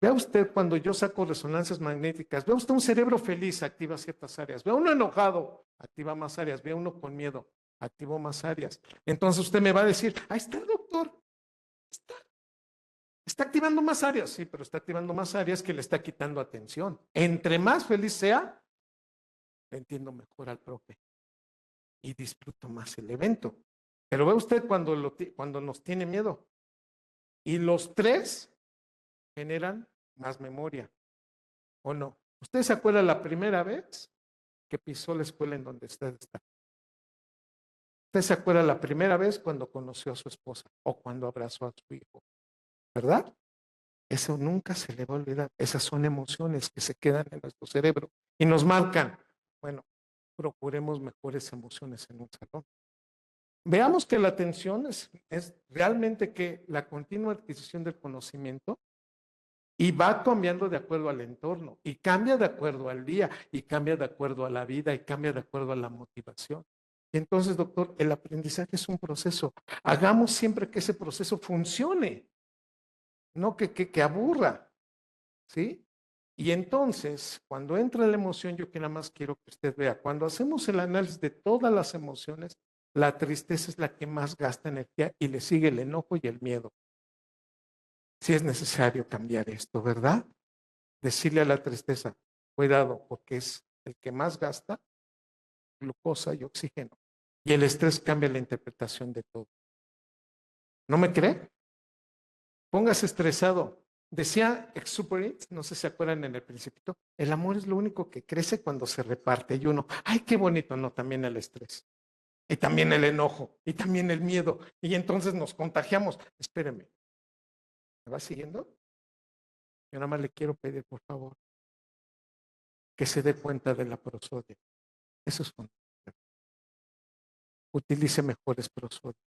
Vea usted cuando yo saco resonancias magnéticas, vea usted un cerebro feliz, activa ciertas áreas. Vea uno enojado, activa más áreas. Vea uno con miedo, activó más áreas. Entonces usted me va a decir, ahí está, doctor, está, está activando más áreas. Sí, pero está activando más áreas que le está quitando atención. Entre más feliz sea, le entiendo mejor al profe y disfruto más el evento. Pero ve usted cuando nos tiene miedo. Y los tres generan más memoria, ¿o no? ¿Usted se acuerda la primera vez que pisó la escuela en donde usted está? ¿Usted se acuerda la primera vez cuando conoció a su esposa o cuando abrazó a su hijo? ¿Verdad? Eso nunca se le va a olvidar. Esas son emociones que se quedan en nuestro cerebro y nos marcan. Bueno, procuremos mejores emociones en un salón. Veamos que la atención es realmente que la continua adquisición del conocimiento y va cambiando de acuerdo al entorno, y cambia de acuerdo al día, y cambia de acuerdo a la vida, y cambia de acuerdo a la motivación. Y entonces, doctor, el aprendizaje es un proceso. Hagamos siempre que ese proceso funcione, no que aburra, ¿sí? Y entonces, cuando entra la emoción, yo que nada más quiero que usted vea, cuando hacemos el análisis de todas las emociones, la tristeza es la que más gasta energía y le sigue el enojo y el miedo. Si es necesario cambiar esto, ¿verdad? Decirle a la tristeza, cuidado, porque es el que más gasta glucosa y oxígeno. Y el estrés cambia la interpretación de todo. ¿No me cree? Póngase estresado. Decía Exupéry, no sé si se acuerdan en El Principito, el amor es lo único que crece cuando se reparte. Y uno, ay, qué bonito, no, también el estrés. Y también el enojo, y también el miedo. Y entonces nos contagiamos. Espéreme, ¿me va siguiendo? Yo nada más le quiero pedir, por favor, que se dé cuenta de la prosodia. Eso es fundamental. Utilice mejores prosodias.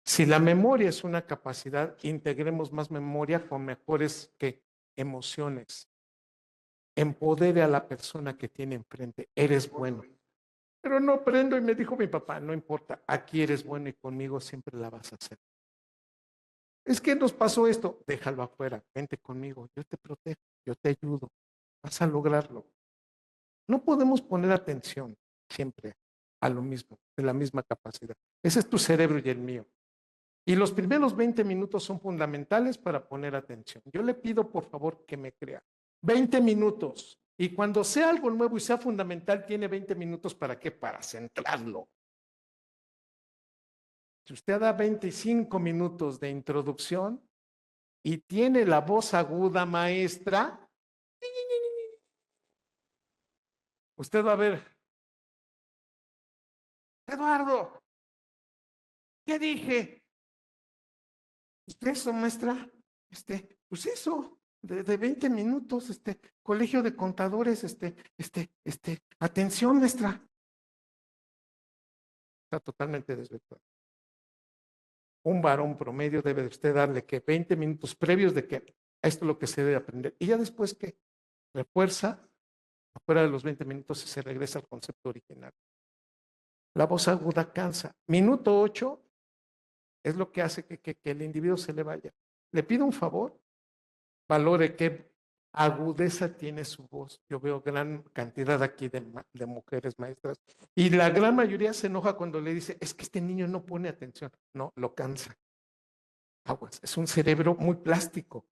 Si la memoria es una capacidad, integremos más memoria con mejores que emociones. Empodere a la persona que tiene enfrente. Eres bueno. Pero no prendo y me dijo mi papá, no importa, aquí eres bueno y conmigo siempre la vas a hacer. Es que nos pasó esto, déjalo afuera, vente conmigo, yo te protejo, yo te ayudo, vas a lograrlo. No podemos poner atención siempre a lo mismo, de la misma capacidad. Ese es tu cerebro y el mío. Y los primeros 20 minutos son fundamentales para poner atención. Yo le pido, por favor, que me crea. 20 minutos. Y cuando sea algo nuevo y sea fundamental, tiene 20 minutos para qué? Para centrarlo. Si usted da 25 minutos de introducción y tiene la voz aguda, maestra, usted va a ver, Eduardo, ¿qué dije? Eso, maestra, pues eso, de 20 minutos, colegio de contadores, atención, maestra. Está totalmente desvirtuado. Un varón promedio debe de usted darle que 20 minutos previos de que esto es lo que se debe aprender. Y ya después que refuerza, afuera de los 20 minutos y se regresa al concepto original. La voz aguda cansa. Minuto 8 es lo que hace que el individuo se le vaya. Le pido un favor, valore qué agudeza tiene su voz. Yo veo gran cantidad aquí de mujeres maestras y la gran mayoría se enoja cuando le dice, es que este niño no pone atención. No, lo cansa. Aguas, es un cerebro muy plástico.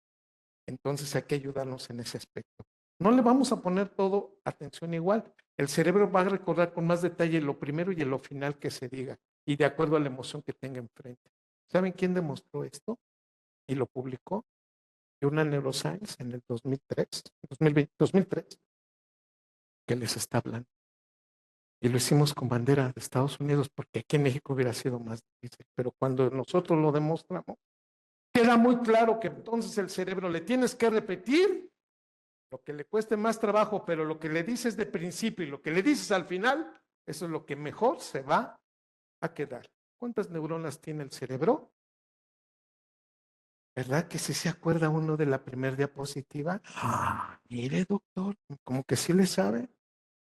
Entonces hay que ayudarnos en ese aspecto. No le vamos a poner todo atención igual. El cerebro va a recordar con más detalle lo primero y lo final que se diga y de acuerdo a la emoción que tenga enfrente. ¿Saben quién demostró esto y lo publicó? Una Neuroscience en el 2003, 2003, que les está hablando. Y lo hicimos con bandera de Estados Unidos porque aquí en México hubiera sido más difícil. Pero cuando nosotros lo demostramos, queda muy claro que entonces el cerebro le tienes que repetir lo que le cueste más trabajo, pero lo que le dices de principio y lo que le dices al final, eso es lo que mejor se va a quedar. ¿Cuántas neuronas tiene el cerebro? ¿Verdad que si se acuerda uno de la primera diapositiva? Ah, mire, doctor, como que sí le sabe.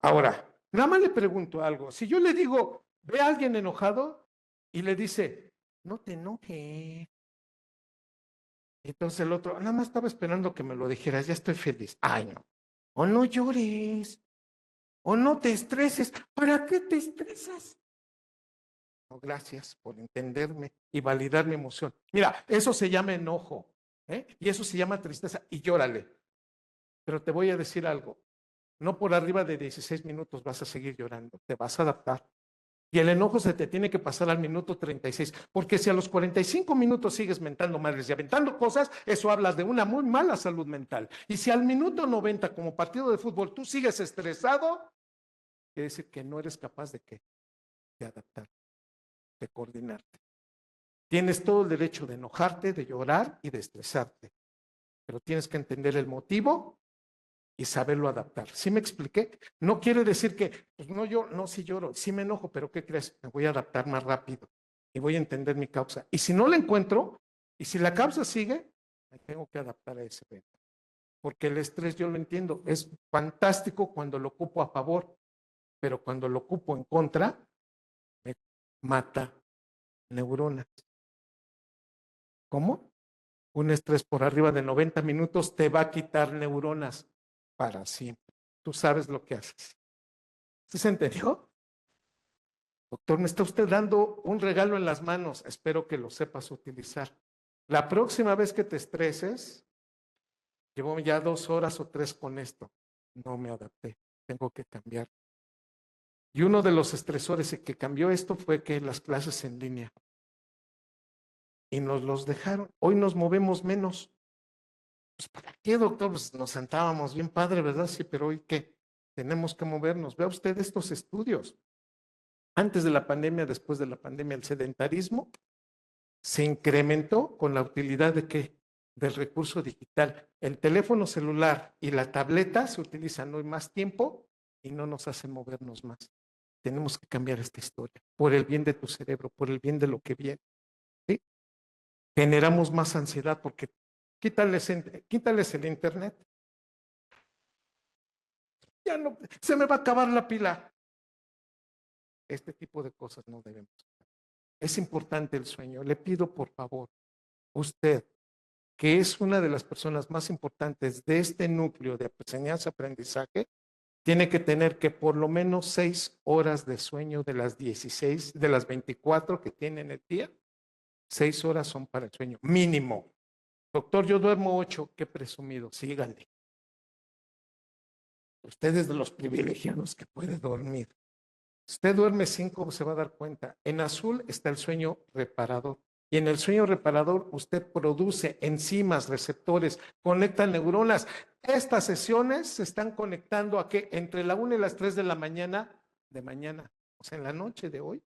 Ahora, nada más le pregunto algo. Si yo le digo, ve a alguien enojado y le dice, no te enojes. Entonces el otro, nada más estaba esperando que me lo dijeras, ya estoy feliz. Ay, no. O no llores, o no te estreses. ¿Para qué te estresas? No, gracias por entenderme y validar mi emoción. Mira, eso se llama enojo, ¿eh? Y eso se llama tristeza y llórale. Pero te voy a decir algo, no por arriba de 16 minutos vas a seguir llorando, te vas a adaptar. Y el enojo se te tiene que pasar al minuto 36, porque si a los 45 minutos sigues mentando madres y aventando cosas, eso hablas de una muy mala salud mental. Y si al minuto 90, como partido de fútbol, tú sigues estresado, quiere decir que no eres capaz de qué, de adaptar, de coordinarte. Tienes todo el derecho de enojarte, de llorar y de estresarte, pero tienes que entender el motivo y saberlo adaptar. ¿Sí me expliqué? No quiere decir que, pues no, yo no, sí lloro, sí me enojo, pero ¿qué crees? Me voy a adaptar más rápido y voy a entender mi causa. Y si no la encuentro, y si la causa sigue, me tengo que adaptar a ese evento. Porque el estrés, yo lo entiendo, es fantástico cuando lo ocupo a favor, pero cuando lo ocupo en contra, me mata neuronas. ¿Cómo? Un estrés por arriba de 90 minutos te va a quitar neuronas para siempre. Tú sabes lo que haces. ¿Sí se entendió? Doctor, me está usted dando un regalo en las manos. Espero que lo sepas utilizar. La próxima vez que te estreses, llevo ya 2 horas o 3 con esto. No me adapté. Tengo que cambiar. Y uno de los estresores que cambió esto fue que las clases en línea. Y nos los dejaron. Hoy nos movemos menos. Pues, ¿para qué, doctor? Pues nos sentábamos bien padre, ¿verdad? Sí, pero hoy qué, tenemos que movernos. Vea usted estos estudios. Antes de la pandemia, después de la pandemia, el sedentarismo se incrementó con la utilidad de qué? Del recurso digital. El teléfono celular y la tableta se utilizan hoy más tiempo y no nos hacen movernos más. Tenemos que cambiar esta historia por el bien de tu cerebro, por el bien de lo que viene. ¿Sí? Generamos más ansiedad porque quítales el internet. Ya no, se me va a acabar la pila. Este tipo de cosas no debemos. Es importante el sueño. Le pido por favor, usted, que es una de las personas más importantes de este núcleo de enseñanza-aprendizaje, tiene que tener que por lo menos 6 horas de sueño de las 16, de las 24 que tiene en el día. 6 horas son para el sueño, mínimo. Doctor, yo duermo 8, qué presumido, síganle. Usted es de los privilegiados que puede dormir. Si usted duerme 5, se va a dar cuenta. En azul está el sueño reparador. Y en el sueño reparador usted produce enzimas, receptores, conecta neuronas. Estas sesiones se están conectando a que entre la 1 y las 3 de mañana, o sea, en la noche de hoy,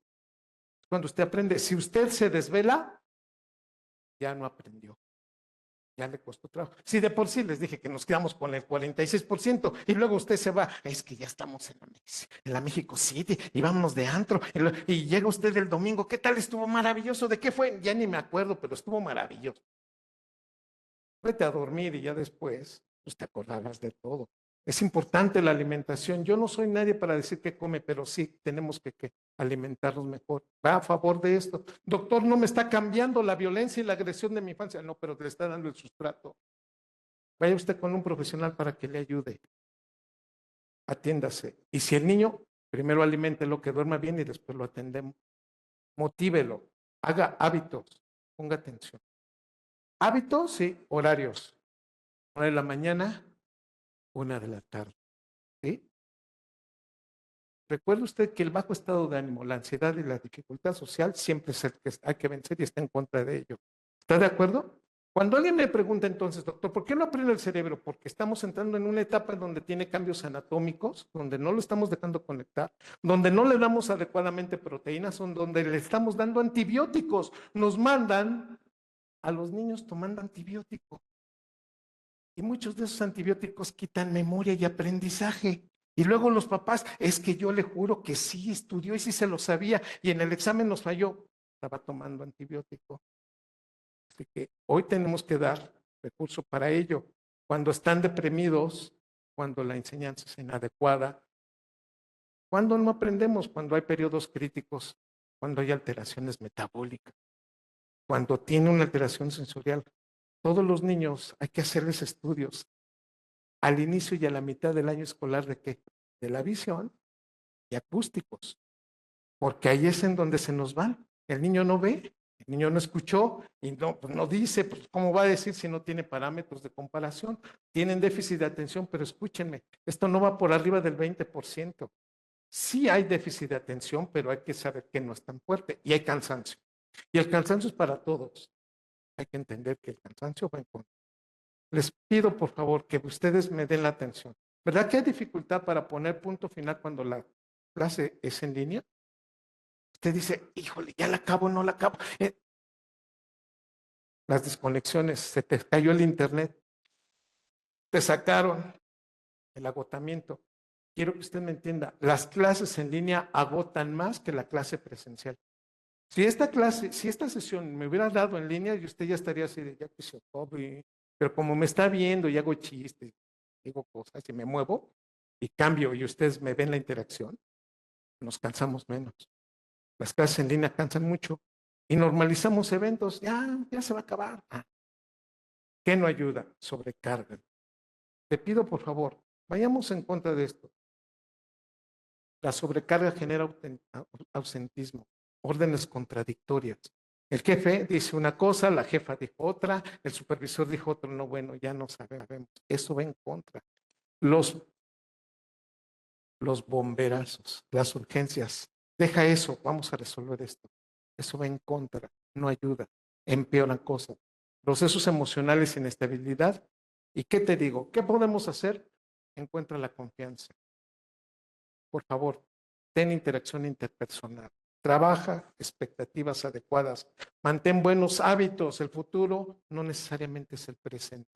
cuando usted aprende. Si usted se desvela, ya no aprendió. Ya le costó trabajo. Si de por sí les dije que nos quedamos con el 46% y luego usted se va, es que ya estamos en la México City y vámonos de antro y llega usted el domingo, ¿qué tal estuvo maravilloso? ¿De qué fue? Ya ni me acuerdo, pero estuvo maravilloso. Vete a dormir y ya después pues te acordarás de todo. Es importante la alimentación. Yo no soy nadie para decir qué come, pero sí tenemos que alimentarnos mejor. Va a favor de esto. Doctor, no me está cambiando la violencia y la agresión de mi infancia. No, pero le está dando el sustrato. Vaya usted con un profesional para que le ayude. Atiéndase. Y si el niño, primero aliméntelo, que duerma bien y después lo atendemos. Motívelo. Haga hábitos. Ponga atención. Hábitos, sí, horarios. 1 de la mañana, 1 de la tarde. ¿Sí? Recuerde usted que el bajo estado de ánimo, la ansiedad y la dificultad social siempre es el que hay que vencer y está en contra de ello. ¿Está de acuerdo? Cuando alguien me pregunta entonces, doctor, ¿por qué no aprende el cerebro? Porque estamos entrando en una etapa en donde tiene cambios anatómicos, donde no lo estamos dejando conectar, donde no le damos adecuadamente proteínas, donde le estamos dando antibióticos. Nos mandan a los niños tomando antibióticos. Y muchos de esos antibióticos quitan memoria y aprendizaje. Y luego los papás, es que yo le juro que sí estudió y sí se lo sabía y en el examen nos falló. Estaba tomando antibiótico. Así que hoy tenemos que dar recursos para ello. Cuando están deprimidos, cuando la enseñanza es inadecuada, cuando no aprendemos, cuando hay periodos críticos, cuando hay alteraciones metabólicas, cuando tiene una alteración sensorial. Todos los niños hay que hacerles estudios al inicio y a la mitad del año escolar de qué? De la visión y acústicos, porque ahí es en donde se nos van. El niño no ve, el niño no escuchó y no, pues no dice, pues ¿cómo va a decir si no tiene parámetros de comparación? Tienen déficit de atención, pero escúchenme, esto no va por arriba del 20%. Sí hay déficit de atención, pero hay que saber que no es tan fuerte y hay cansancio. Y el cansancio es para todos. Hay que entender que el cansancio va en contra. Les pido por favor que ustedes me den la atención. ¿Verdad que hay dificultad para poner punto final cuando la clase es en línea? Usted dice, híjole, ya la acabo, no la acabo. Las desconexiones, se te cayó el internet, te sacaron el agotamiento. Quiero que usted me entienda, las clases en línea agotan más que la clase presencial. Si esta clase, si esta sesión me hubiera dado en línea, y usted ya estaría así de, ya que se acabe. Pero como me está viendo y hago chistes, digo cosas y me muevo y cambio y ustedes me ven la interacción, nos cansamos menos. Las clases en línea cansan mucho y normalizamos eventos, ya se va a acabar. ¿Qué no ayuda? Sobrecarga. Te pido por favor, vayamos en contra de esto. La sobrecarga genera ausentismo, órdenes contradictorias. El jefe dice una cosa, la jefa dijo otra, el supervisor dijo otro, no, bueno, ya no sabemos. Eso va en contra. Los bomberazos, las urgencias. Deja eso, vamos a resolver esto. Eso va en contra, no ayuda, empeoran cosas. Procesos emocionales, inestabilidad, ¿Y qué te digo? ¿Qué podemos hacer? Encuentra la confianza. Por favor, ten interacción interpersonal. Trabaja expectativas adecuadas. Mantén buenos hábitos. El futuro no necesariamente es el presente.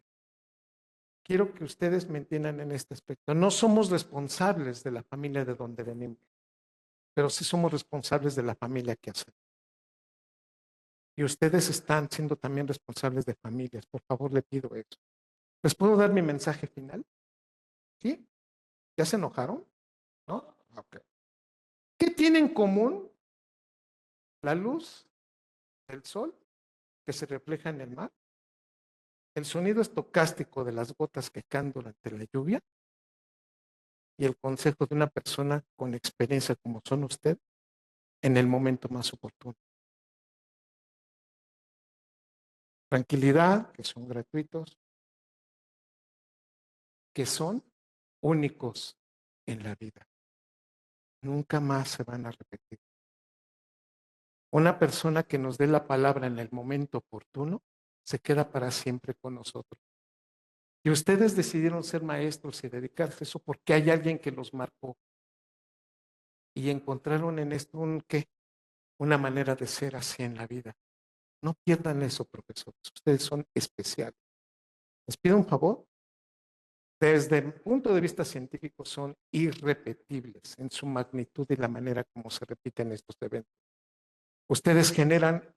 Quiero que ustedes me entiendan en este aspecto. No somos responsables de la familia de donde venimos, pero sí somos responsables de la familia que hacemos. Y ustedes están siendo también responsables de familias. Por favor, le pido eso. ¿Les puedo dar mi mensaje final? ¿Sí? ¿Ya se enojaron? ¿No? Ok. ¿Qué tiene en común la luz del sol que se refleja en el mar, el sonido estocástico de las gotas que caen durante la lluvia y el consejo de una persona con experiencia como son usted en el momento más oportuno? Tranquilidad, que son gratuitos, que son únicos en la vida. Nunca más se van a repetir. Una persona que nos dé la palabra en el momento oportuno se queda para siempre con nosotros. Y ustedes decidieron ser maestros y dedicarse a eso porque hay alguien que los marcó y encontraron en esto una manera de ser así en la vida. No pierdan eso, profesores. Ustedes son especiales. Les pido un favor. Desde el punto de vista científico son irrepetibles en su magnitud y la manera como se repiten estos eventos. Ustedes generan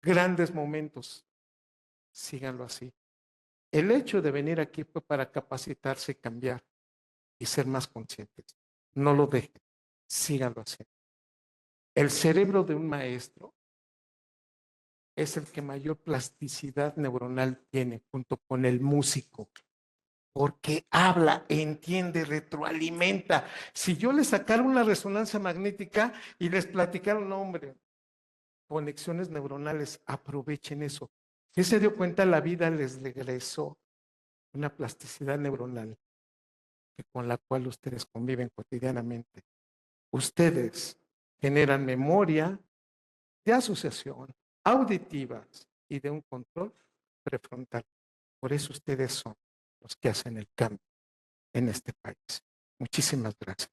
grandes momentos. Síganlo así. El hecho de venir aquí fue para capacitarse, cambiar y ser más conscientes. No lo dejen. Síganlo así. El cerebro de un maestro es el que mayor plasticidad neuronal tiene junto con el músico, porque habla, entiende, retroalimenta. Si yo les sacara una resonancia magnética y les platicara un nombre, conexiones neuronales, aprovechen eso. Si se dio cuenta, la vida les regresó una plasticidad neuronal con la cual ustedes conviven cotidianamente. Ustedes generan memoria de asociación, auditivas y de un control prefrontal. Por eso ustedes son los que hacen el cambio en este país. Muchísimas gracias.